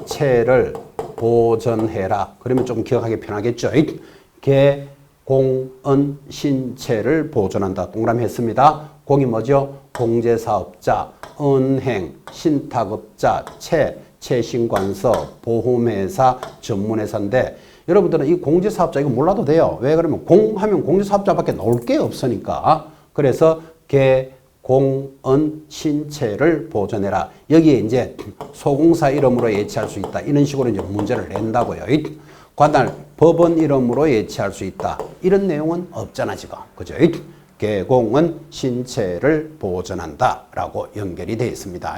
체를 보전해라. 그러면 좀 기억하기 편하겠죠. 계, 공, 은, 신, 체를 보존한다. 동그라미 했습니다. 공이 뭐죠? 공제사업자, 은행, 신탁업자, 채신관서, 보험회사, 전문회사인데 여러분들은 이 공제사업자 이거 몰라도 돼요. 왜 그러면 공 하면 공제사업자밖에 나올 게 없으니까. 그래서 계, 공, 은, 신체를 보존해라. 여기에 이제 소공사 이름으로 예치할 수 있다. 이런 식으로 이제 문제를 낸다고요. 관할 법원 이름으로 예치할 수 있다. 이런 내용은 없잖아 지금. 그죠? 계공은 신체를 보존한다 라고 연결이 되어 있습니다.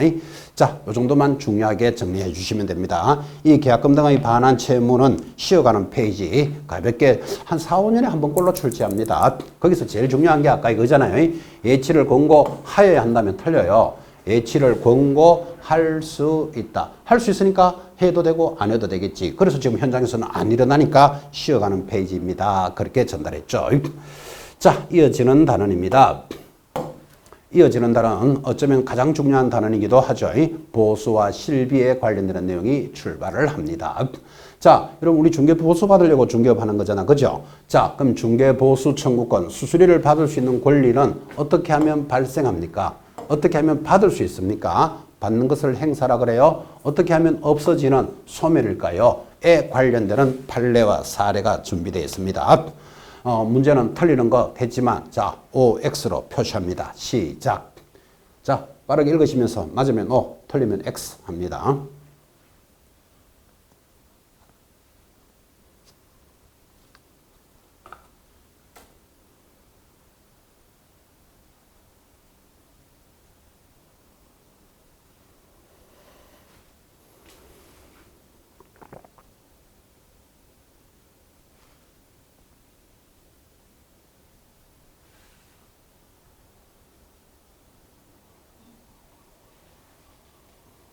자, 이 정도만 중요하게 정리해 주시면 됩니다. 이 계약금 등의 반환 채무는 쉬어가는 페이지 가볍게 한 4, 5년에 한 번꼴로 출제합니다. 거기서 제일 중요한 게 아까 이거잖아요. 예치를 권고하여야 한다면 틀려요. 예치를 권고할 수 있다. 할 수 있으니까 해도 되고 안 해도 되겠지. 그래서 지금 현장에서는 안 일어나니까 쉬어가는 페이지입니다. 그렇게 전달했죠. 자, 이어지는 단원입니다. 이어지는 단원은 어쩌면 가장 중요한 단원이기도 하죠. 보수와 실비에 관련되는 내용이 출발을 합니다. 자, 여러분 우리 중개보수 받으려고 중개업하는 거잖아. 그죠? 자, 그럼 중개보수 청구권, 수수료를 받을 수 있는 권리는 어떻게 하면 발생합니까? 어떻게 하면 받을 수 있습니까? 받는 것을 행사라 그래요. 어떻게 하면 없어지는 소멸일까요? 에 관련되는 판례와 사례가 준비되어 있습니다. 문제는 틀리는 거 했지만 자, OX로 표시합니다. 시작. 자, 빠르게 읽으시면서 맞으면 O, 틀리면 X 합니다.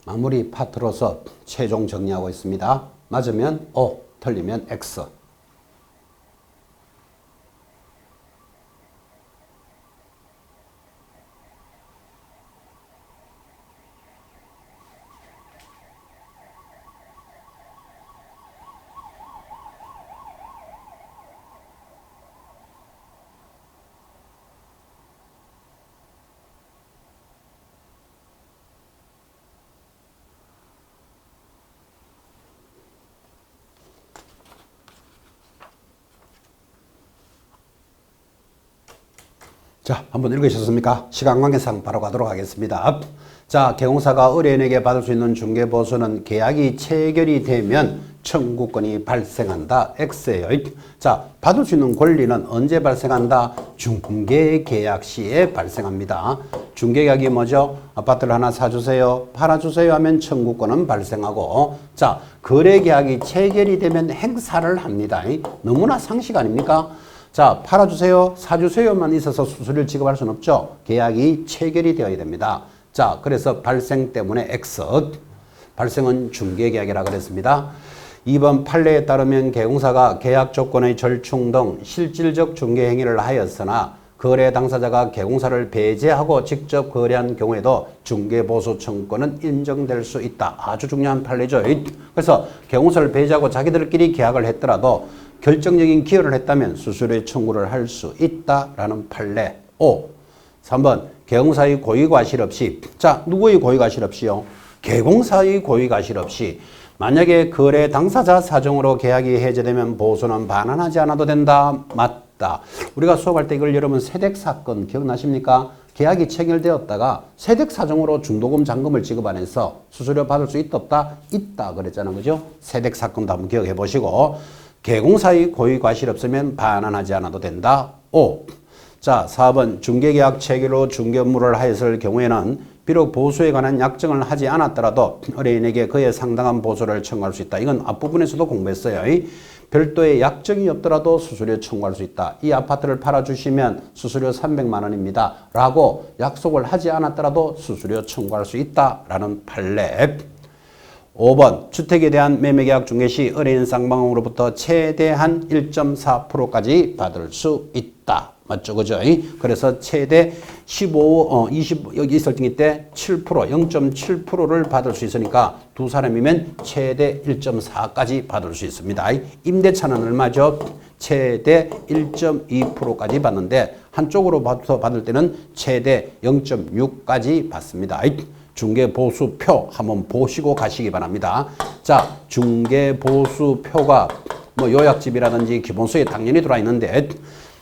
마무리 파트로서 최종 정리하고 있습니다. 맞으면 O, 틀리면 X. 자, 한번 읽으셨습니까? 시간 관계상 바로 가도록 하겠습니다. 자, 개공사가 의뢰인에게 받을 수 있는 중개보수는 계약이 체결이 되면 청구권이 발생한다. X예요. 자, 받을 수 있는 권리는 언제 발생한다? 중개계약 시에 발생합니다. 중개계약이 뭐죠? 아파트를 하나 사주세요, 팔아주세요 하면 청구권은 발생하고, 자, 거래계약이 체결이 되면 행사를 합니다. 너무나 상식 아닙니까? 자, 팔아주세요, 사주세요만 있어서 수수료를 지급할 수는 없죠. 계약이 체결이 되어야 됩니다. 자, 그래서 발생 때문에 X. 발생은 중개계약이라고 그랬습니다. 2번 판례에 따르면 개공사가 계약 조건의 절충 등 실질적 중개행위를 하였으나 거래 당사자가 개공사를 배제하고 직접 거래한 경우에도 중개보수 청구권은 인정될 수 있다. 아주 중요한 판례죠. 그래서 개공사를 배제하고 자기들끼리 계약을 했더라도 결정적인 기여를 했다면 수수료 청구를 할 수 있다라는 판례. 5. 3번 개공사의 고의과실 없이. 자, 누구의 고의과실 없이요? 개공사의 고의과실 없이. 만약에 거래 당사자 사정으로 계약이 해제되면 보수는 반환하지 않아도 된다. 맞다. 우리가 수업할 때 이걸 여러분 세댁사건 기억나십니까? 계약이 체결되었다가 세댁 사정으로 중도금 잔금을 지급 안 해서 수수료 받을 수 있다 없다? 있다 그랬잖아요. 그죠? 세댁사건도 한번 기억해 보시고, 개공사의 고의과실 없으면 반환하지 않아도 된다. 5. 자, 4번 중개계약 체결로 중개 업무를 하였을 경우에는 비록 보수에 관한 약정을 하지 않았더라도 의뢰인에게 그에 상당한 보수를 청구할 수 있다. 이건 앞부분에서도 공부했어요. 별도의 약정이 없더라도 수수료 청구할 수 있다. 이 아파트를 팔아주시면 수수료 300만 원입니다. 라고 약속을 하지 않았더라도 수수료 청구할 수 있다. 라는 판례. 5번 주택에 대한 매매계약 중개 시 의뢰인 쌍방으로부터 최대한 1.4%까지 받을 수 있다. 맞죠? 그죠? 그래서 최대 20 여기 있을 때 7%, 0.7%를 받을 수 있으니까 두 사람이면 최대 1.4까지 받을 수 있습니다. 임대차는 얼마죠? 최대 1.2%까지 받는데 한쪽으로 받을 때는 최대 0.6까지 받습니다. 중개보수표 한번 보시고 가시기 바랍니다. 자, 중개보수표가 뭐 요약집이라든지 기본서에 당연히 들어와 있는데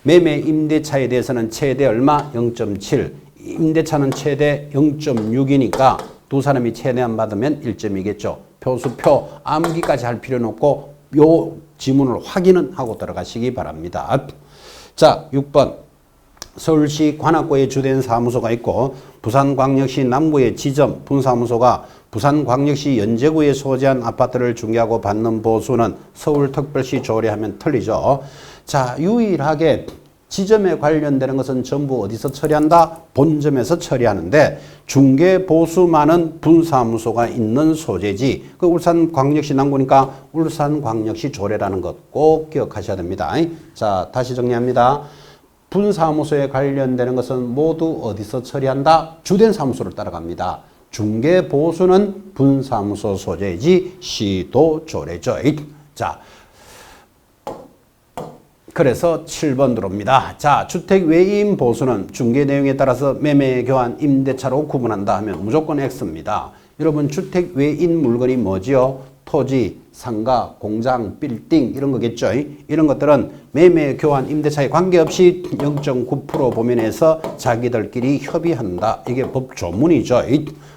매매 임대차에 대해서는 최대 얼마? 0.7. 임대차는 최대 0.6이니까 두 사람이 최대한 받으면 1점이겠죠. 표수표 암기까지 할 필요는 없고 요 지문을 확인은 하고 들어가시기 바랍니다. 자, 6번. 서울시 관악구에 주된 사무소가 있고 부산광역시 남구의 지점 분사무소가 부산광역시 연제구에 소재한 아파트를 중개하고 받는 보수는 서울특별시 조례하면 틀리죠. 자, 유일하게 지점에 관련되는 것은 전부 어디서 처리한다? 본점에서 처리하는데 중개보수만은 분사무소가 있는 소재지. 그 울산광역시 남구니까 울산광역시 조례라는 것 꼭 기억하셔야 됩니다. 자, 다시 정리합니다. 분사무소에 관련되는 것은 모두 어디서 처리한다? 주된 사무소를 따라갑니다. 중개보수는 분사무소 소재이지 시도 조례죠. 자, 그래서 7번 들어옵니다. 자, 주택 외인 보수는 중개 내용에 따라서 매매, 교환, 임대차로 구분한다 하면 무조건 X입니다. 여러분 주택 외인 물건이 뭐지요? 토지, 상가, 공장, 빌딩 이런 거겠죠. 이런 것들은 매매, 교환, 임대차에 관계없이 0.9% 범위내에서 자기들끼리 협의한다. 이게 법 조문이죠.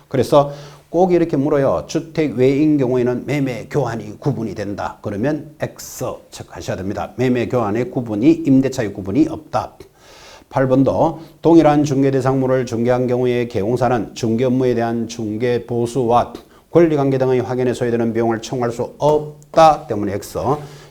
그래서 꼭 이렇게 물어요. 주택 외인 경우에는 매매, 교환이 구분이 된다. 그러면 X 체크하셔야 됩니다. 매매, 교환의 구분이 임대차의 구분이 없다. 8번도 동일한 중개대상물을 중개한 경우에 개공사는 중개 업무에 대한 중개 보수와 권리관계 등의 확인에 소요되는 비용을 청구할 수 없다 때문에 X.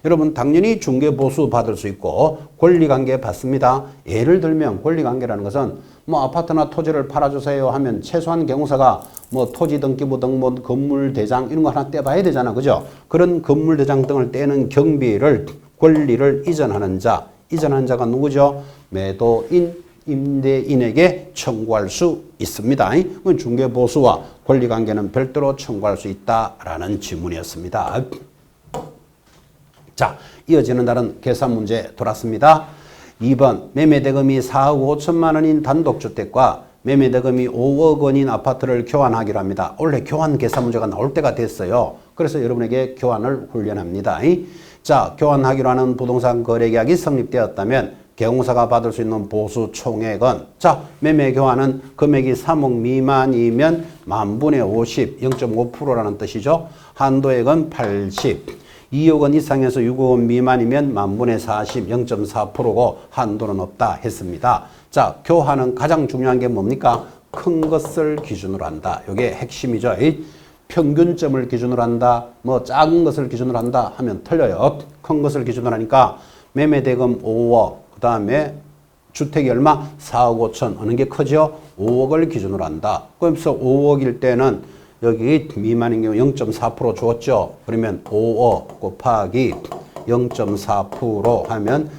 여러분 당연히 중개보수 받을 수 있고 권리관계 받습니다. 예를 들면 권리관계라는 것은 뭐 아파트나 토지를 팔아주세요 하면 최소한 개공사가 뭐 토지 등기부 등 뭐 건물 대장 이런 거 하나 떼봐야 되잖아. 그죠? 그런 건물 대장 등을 떼는 경비를 권리를 이전하는 자가 누구죠? 매도인, 임대인에게 청구할 수 있습니다. 중개보수와 권리관계는 별도로 청구할 수 있다라는 지문이었습니다. 자, 이어지는 다른 계산 문제 돌았습니다. 2번 매매대금이 4억 5천만 원인 단독주택과 매매대금이 5억 원인 아파트를 교환하기로 합니다. 원래 교환 계산 문제가 나올 때가 됐어요. 그래서 여러분에게 교환을 훈련합니다. 자, 교환하기로 하는 부동산 거래계약이 성립되었다면 개공사가 받을 수 있는 보수 총액은 자, 매매 교환은 금액이 3억 미만이면 만분의 50, 0.5%라는 뜻이죠. 한도액은 80, 2억 원 이상에서 6억 원 미만이면 만분의 40, 0.4%고 한도는 없다 했습니다. 자, 교환은 가장 중요한 게 뭡니까? 큰 것을 기준으로 한다. 이게 핵심이죠. 평균점을 기준으로 한다. 뭐 작은 것을 기준으로 한다 하면 틀려요. 큰 것을 기준으로 하니까 매매대금 5억, 그 다음에 주택이 얼마? 4억 5천. 어느 게 크죠? 5억을 기준으로 한다. 그래서 5억일 때는 여기 미만인 경우 0.4% 주었죠. 그러면 5억 곱하기 0.4% 하면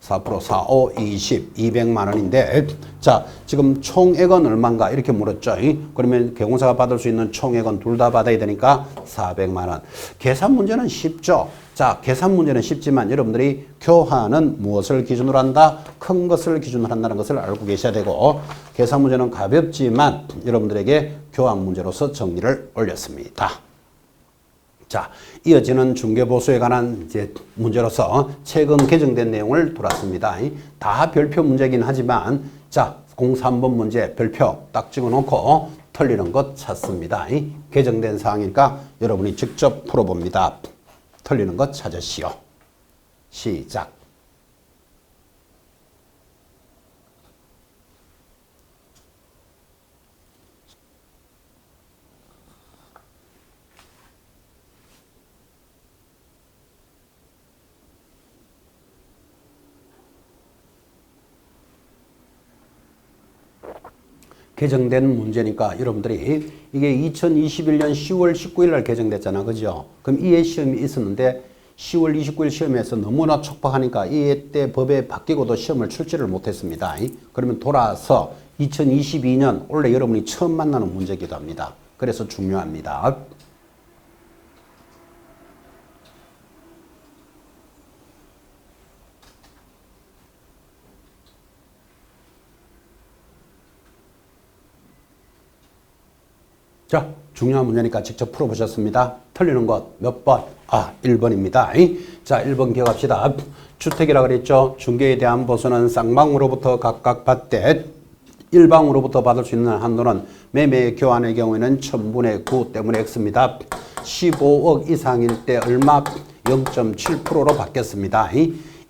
4%, 4, 5, 20, 200만 원인데 자, 지금 총액은 얼마인가 이렇게 물었죠. 그러면 개공사가 받을 수 있는 총액은 둘 다 받아야 되니까 400만 원. 계산 문제는 쉽죠. 자, 계산 문제는 쉽지만 여러분들이 교환은 무엇을 기준으로 한다? 큰 것을 기준으로 한다는 것을 알고 계셔야 되고 계산 문제는 가볍지만 여러분들에게 교환 문제로서 정리를 올렸습니다. 자, 이어지는 중개보수에 관한 이제 문제로서 최근 개정된 내용을 돌았습니다. 다 별표 문제긴 하지만 자, 03번 문제 별표 딱 찍어놓고 틀리는 것 찾습니다. 개정된 사항이니까 여러분이 직접 풀어봅니다. 틀리는 것 찾으시오. 시작. 개정된 문제니까 여러분들이 이게 2021년 10월 19일 날 개정됐잖아. 그죠? 그럼 이해 시험이 있었는데 10월 29일 시험에서 너무나 촉박하니까 이때 법에 바뀌고도 시험을 출제를 못했습니다. 그러면 돌아서 2022년 원래 여러분이 처음 만나는 문제이기도 합니다. 그래서 중요합니다. 자, 중요한 문제니까 직접 풀어보셨습니다. 틀리는 것 몇 번? 1번입니다. 자, 1번 기억합시다. 주택이라 그랬죠. 중개에 대한 보수는 쌍방으로부터 각각 받되 일방으로부터 받을 수 있는 한도는 매매 교환의 경우에는 1000분의 9 때문에 X입니다. 15억 이상일 때 얼마? 0.7%로 바뀌었습니다.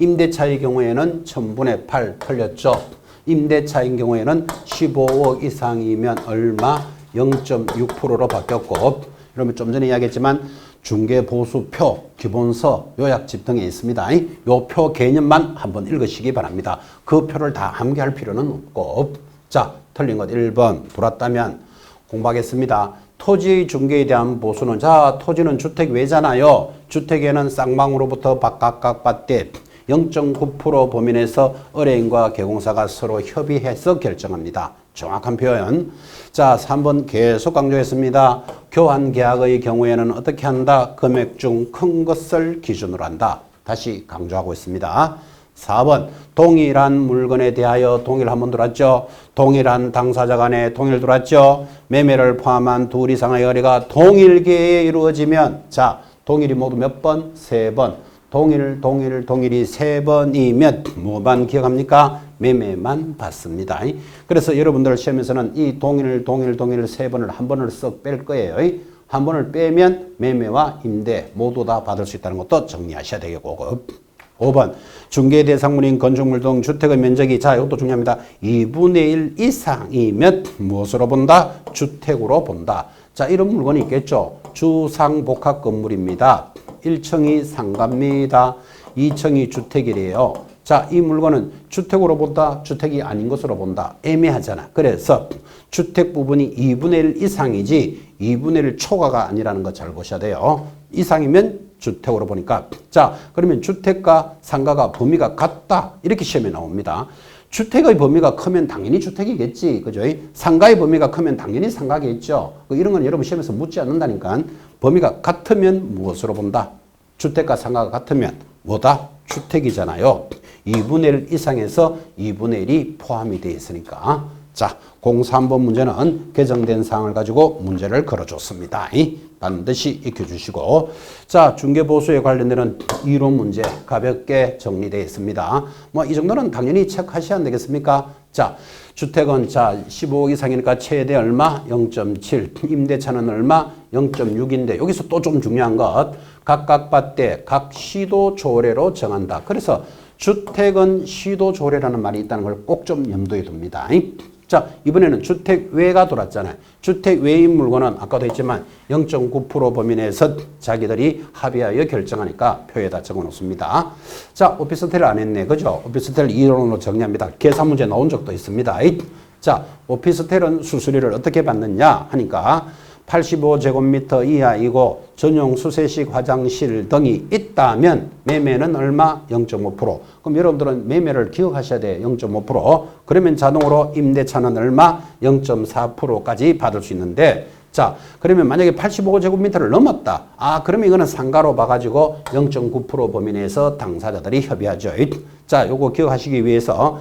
임대차의 경우에는 1000분의 8 틀렸죠. 임대차인 경우에는 15억 이상이면 얼마? 0.6%로 바뀌었고, 그러면 좀 전에 이야기했지만 중개보수표, 기본서, 요약집 등에 있습니다. 이 표 개념만 한번 읽으시기 바랍니다. 그 표를 다 암기할 필요는 없고. 자, 틀린 것 1번 돌았다면 공부하겠습니다. 토지의 중개에 대한 보수는 자, 토지는 주택 외잖아요. 주택에는 쌍방으로부터 각각 받되 0.9% 범위 내에서 의뢰인과 개공사가 서로 협의해서 결정합니다. 정확한 표현. 자, 3번 계속 강조했습니다. 교환 계약의 경우에는 어떻게 한다? 금액 중 큰 것을 기준으로 한다. 다시 강조하고 있습니다. 4번 동일한 물건에 대하여 동일 한번 들었죠. 동일한 당사자 간에 동일 들었죠. 매매를 포함한 둘 이상의 거래가 동일기에 이루어지면 자, 동일이 모두 몇 번? 3번. 동일이 3번이면 뭐만 기억합니까? 매매만 받습니다. 그래서 여러분들 시험에서는 이 동일 3번을 한 번을 썩 뺄 거예요. 한 번을 빼면 매매와 임대 모두 다 받을 수 있다는 것도 정리하셔야 되겠고. 5번 중개 대상물인 건축물 등 주택의 면적이 자, 이것도 중요합니다. 2분의 1 이상이면 무엇으로 본다? 주택으로 본다. 자, 이런 물건이 있겠죠. 주상복합 건물입니다. 1층이 상가입니다. 2층이 주택이래요. 자, 이 물건은 주택으로 본다, 주택이 아닌 것으로 본다. 애매하잖아. 그래서 주택 부분이 2분의 1 이상이지 2분의 1 초과가 아니라는 거 잘 보셔야 돼요. 이상이면 주택으로 보니까. 자, 그러면 주택과 상가가 범위가 같다. 이렇게 시험에 나옵니다. 주택의 범위가 크면 당연히 주택이겠지. 그죠? 상가의 범위가 크면 당연히 상가겠죠. 이런 건 여러분 시험에서 묻지 않는다니까. 범위가 같으면 무엇으로 본다? 주택과 상가가 같으면 뭐다? 주택이잖아요. 2분의 1 이상에서 2분의 1이 포함이 되어 있으니까. 자, 03번 문제는 개정된 사항을 가지고 문제를 걸어줬습니다. 반드시 익혀주시고. 자, 중개보수에 관련되는 이론 문제 가볍게 정리되어 있습니다. 뭐 이 정도는 당연히 체크하셔야 안 되겠습니까? 자, 주택은 자 15억 이상이니까 최대 얼마? 0.7. 임대차는 얼마? 0.6인데 여기서 또 좀 중요한 것. 각각 밭대 각 시도 조례로 정한다. 그래서 주택은 시도 조례라는 말이 있다는 걸 꼭 좀 염두에 둡니다. 자, 이번에는 주택 외가 돌았잖아요. 주택 외인 물건은 아까도 했지만 0.9% 범위 내에서 자기들이 합의하여 결정하니까 표에다 적어 놓습니다. 자, 오피스텔을 안 했네. 그죠? 오피스텔 이론으로 정리합니다. 계산 문제 나온 적도 있습니다. 자, 오피스텔은 수수료를 어떻게 받느냐 하니까 85제곱미터 이하이고 전용 수세식 화장실 등이 있다면 매매는 얼마? 0.5%. 그럼 여러분들은 매매를 기억하셔야 돼요. 0.5%. 그러면 자동으로 임대차는 얼마? 0.4%까지 받을 수 있는데 자, 그러면 만약에 85제곱미터를 넘었다. 아, 그러면 이거는 상가로 봐가지고 0.9% 범위 내에서 당사자들이 협의하죠. 자, 요거 기억하시기 위해서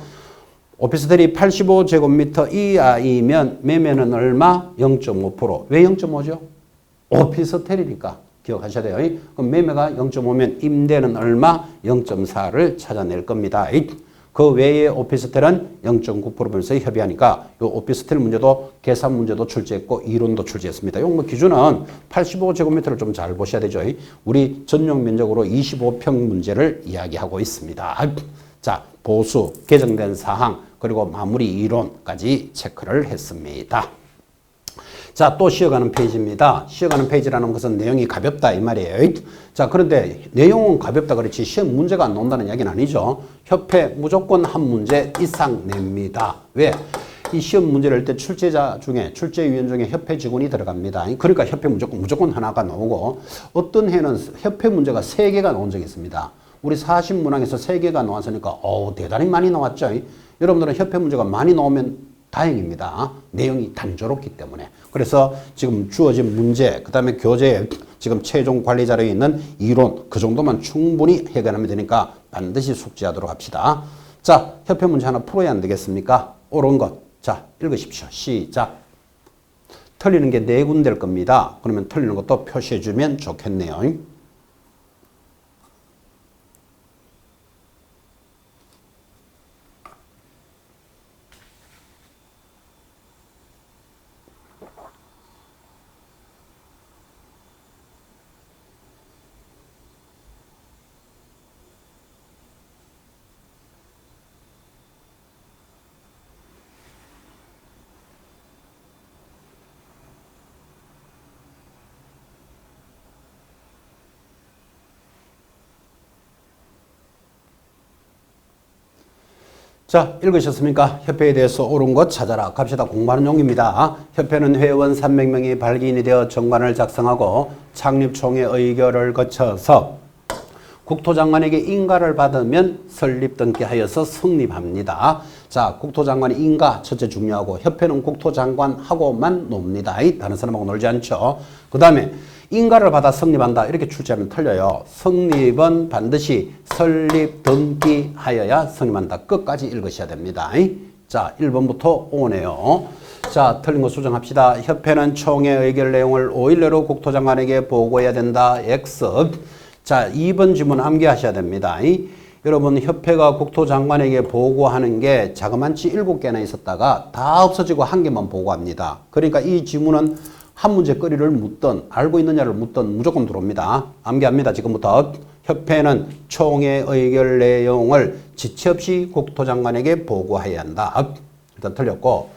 오피스텔이 85제곱미터 이하이면 매매는 얼마? 0.5%. 왜 0.5죠? 오피스텔이니까 기억하셔야 돼요. 그럼 매매가 0.5면 임대는 얼마? 0.4를 찾아낼 겁니다. 그 외에 오피스텔은 0.9%면서 협의하니까 이 오피스텔 문제도 계산 문제도 출제했고 이론도 출제했습니다. 이 뭐 기준은 85제곱미터를 좀 잘 보셔야 되죠. 우리 전용 면적으로 25평 문제를 이야기하고 있습니다. 자, 보수, 개정된 사항, 그리고 마무리 이론까지 체크를 했습니다. 자, 또 쉬어가는 페이지입니다. 쉬어가는 페이지라는 것은 내용이 가볍다 이 말이에요. 자, 그런데 내용은 가볍다 그렇지 시험 문제가 안 나온다는 이야기는 아니죠. 협회 무조건 한 문제 이상 냅니다. 왜? 이 시험 문제를 할 때 출제자 중에 출제위원 중에 협회 직원이 들어갑니다. 그러니까 협회 무조건 하나가 나오고 어떤 해는 협회 문제가 3개가 나온 적이 있습니다. 우리 40문항에서 3개가 나왔으니까 대단히 많이 나왔죠. 여러분들은 협회 문제가 많이 나오면 다행입니다. 내용이 단조롭기 때문에. 그래서 지금 주어진 문제, 그 다음에 교재, 지금 최종 관리 자료에 있는 이론, 그 정도만 충분히 해결하면 되니까 반드시 숙지하도록 합시다. 자, 협회 문제 하나 풀어야 안 되겠습니까? 옳은 것. 자, 읽으십시오. 시작. 틀리는 게 4군데일 겁니다. 그러면 틀리는 것도 표시해 주면 좋겠네요. 자, 읽으셨습니까? 협회에 대해서 옳은 것 찾아라. 갑시다. 공부하는 용입니다. 협회는 회원 300명이 발기인이 되어 정관을 작성하고 창립총회 의결을 거쳐서 국토장관에게 인가를 받으면 설립 등기하여서 성립합니다. 자, 국토장관이 인가 첫째 중요하고 협회는 국토장관하고만 놉니다. 다른 사람하고 놀지 않죠. 그 다음에 인가를 받아 성립한다. 이렇게 출제하면 틀려요. 성립은 반드시 설립 등기하여야 성립한다. 끝까지 읽으셔야 됩니다. 자, 1번부터 5네요. 자, 틀린 거 수정합시다. 협회는 총회 의결 내용을 5일 내로 국토장관에게 보고해야 된다. X. 자, 2번 지문 암기하셔야 됩니다. 여러분, 협회가 국토장관에게 보고하는 게 자그만치 7개나 있었다가 다 없어지고 1개만 보고합니다. 그러니까 이 지문은 한 문제 거리를 묻든 알고 있느냐를 묻든 무조건 들어옵니다. 암기합니다. 지금부터. 협회는 총회 의결 내용을 지체 없이 국토장관에게 보고해야 한다. 일단 틀렸고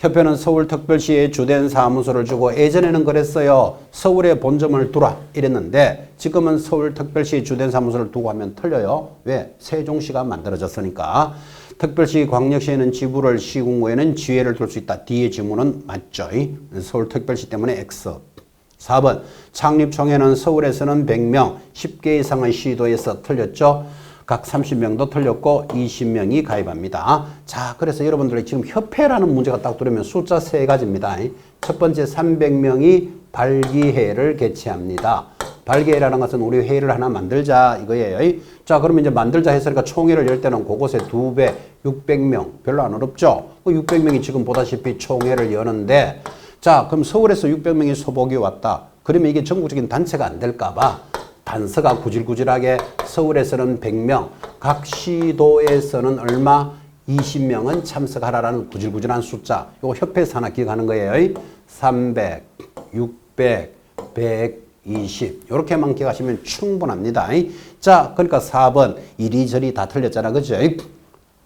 협회는 서울특별시에 주된 사무소를 주고 예전에는 그랬어요. 서울에 본점을 두라 이랬는데 지금은 서울특별시에 주된 사무소를 두고 하면 틀려요. 왜? 세종시가 만들어졌으니까. 특별시, 광역시에는 지부를, 시군구에는 지회를 둘 수 있다. 뒤에 지문은 맞죠. 서울특별시 때문에 X. 4번 창립총회는 서울에서는 100명, 10개 이상의 시도에서 틀렸죠. 각 30명도 틀렸고 20명이 가입합니다. 자, 그래서 여러분들이 지금 협회라는 문제가 딱 들으면 숫자 3가지입니다. 첫 번째 300명이 발기회를 개최합니다. 발기회라는 것은 우리 회의를 하나 만들자 이거예요. 자, 그러면 이제 만들자 했으니까 총회를 열 때는 그곳에 2배, 600명. 별로 안 어렵죠? 600명이 지금 보다시피 총회를 여는데 자, 그럼 서울에서 600명이 소복이 왔다. 그러면 이게 전국적인 단체가 안 될까 봐 단서가 구질구질하게 서울에서는 100명, 각 시도에서는 얼마? 20명은 참석하라라는 구질구질한 숫자. 이거 협회에서 하나 기억하는 거예요. 300, 600, 120 이렇게만 기억하시면 충분합니다. 자, 그러니까 4번 이리저리 다 틀렸잖아. 그죠?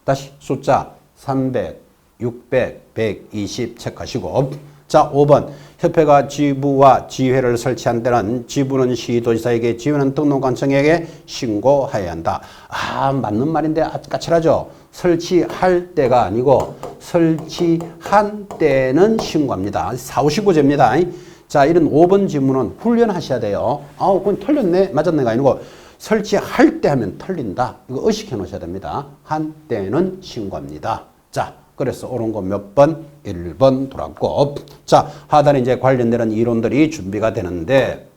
다시 숫자 300, 600, 120 체크하시고 자, 5번 협회가 지부와 지회를 설치한 때는 지부는 시도지사에게 지회는 등록관청에게 신고해야 한다. 아, 맞는 말인데 까칠하죠. 설치할 때가 아니고 설치한 때는 신고합니다. 4, 5, 19제입니다. 자, 이런 5번 지문은 훈련하셔야 돼요. 아, 그건 틀렸네. 맞았네가 아니고 설치할 때 하면 틀린다. 이거 의식해 놓으셔야 됩니다. 한 때는 신고합니다. 자, 그래서 옳은 거 몇 번? 1번 돌았고. 자, 하단에 이제 관련되는 이론들이 준비가 되는데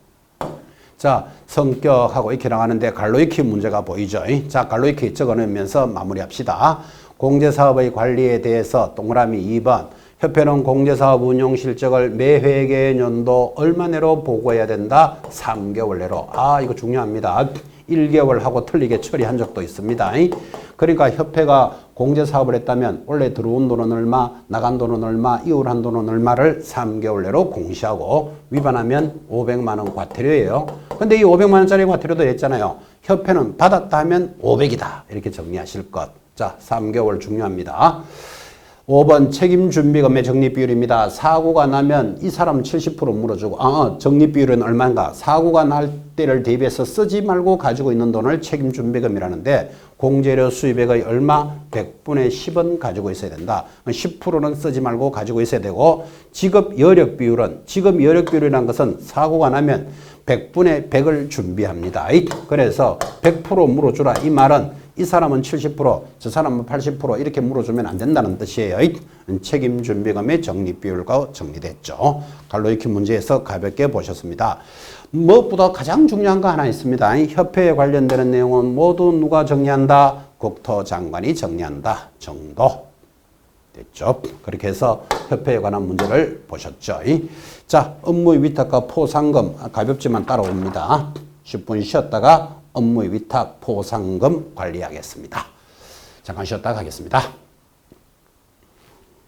자, 성격하고 익히 나가는데 갈로익히 문제가 보이죠. 자, 갈로익히 적어놓으면서 마무리합시다. 공제사업의 관리에 대해서 동그라미 2번. 협회는 공제사업 운용 실적을 매 회계 연도 얼마 내로 보고해야 된다? 3개월 내로. 아, 이거 중요합니다. 1개월 하고 틀리게 처리한 적도 있습니다. 그러니까 협회가 공제사업을 했다면 원래 들어온 돈은 얼마, 나간 돈은 얼마, 이율한 돈은 얼마를 3개월 내로 공시하고 위반하면 500만 원 과태료예요. 근데 이 500만 원짜리 과태료도 했잖아요. 협회는 받았다 하면 500이다. 이렇게 정리하실 것. 자, 3개월 중요합니다. 5번 책임준비금의 적립비율입니다. 사고가 나면 이 사람 70% 물어주고 적립비율은 얼마인가? 사고가 날 때를 대비해서 쓰지 말고 가지고 있는 돈을 책임준비금이라는데 공제료 수입액의 얼마? 100분의 10은 가지고 있어야 된다. 10%는 쓰지 말고 가지고 있어야 되고 지급여력비율은 지급여력비율이라는 것은 사고가 나면 100분의 100을 준비합니다. 그래서 100% 물어주라 이 말은 이 사람은 70%, 저 사람은 80% 이렇게 물어주면 안 된다는 뜻이에요. 책임준비금의 적립비율과 정리됐죠. 갈로익히 문제에서 가볍게 보셨습니다. 무엇보다 가장 중요한 거 하나 있습니다. 협회에 관련되는 내용은 모두 누가 정리한다? 국토장관이 정리한다 정도. 됐죠? 그렇게 해서 협회에 관한 문제를 보셨죠. 자, 업무의 위탁과 포상금 가볍지만 따라옵니다. 10분 쉬었다가 업무의 위탁 포상금 관리하겠습니다. 잠깐 쉬었다 가겠습니다.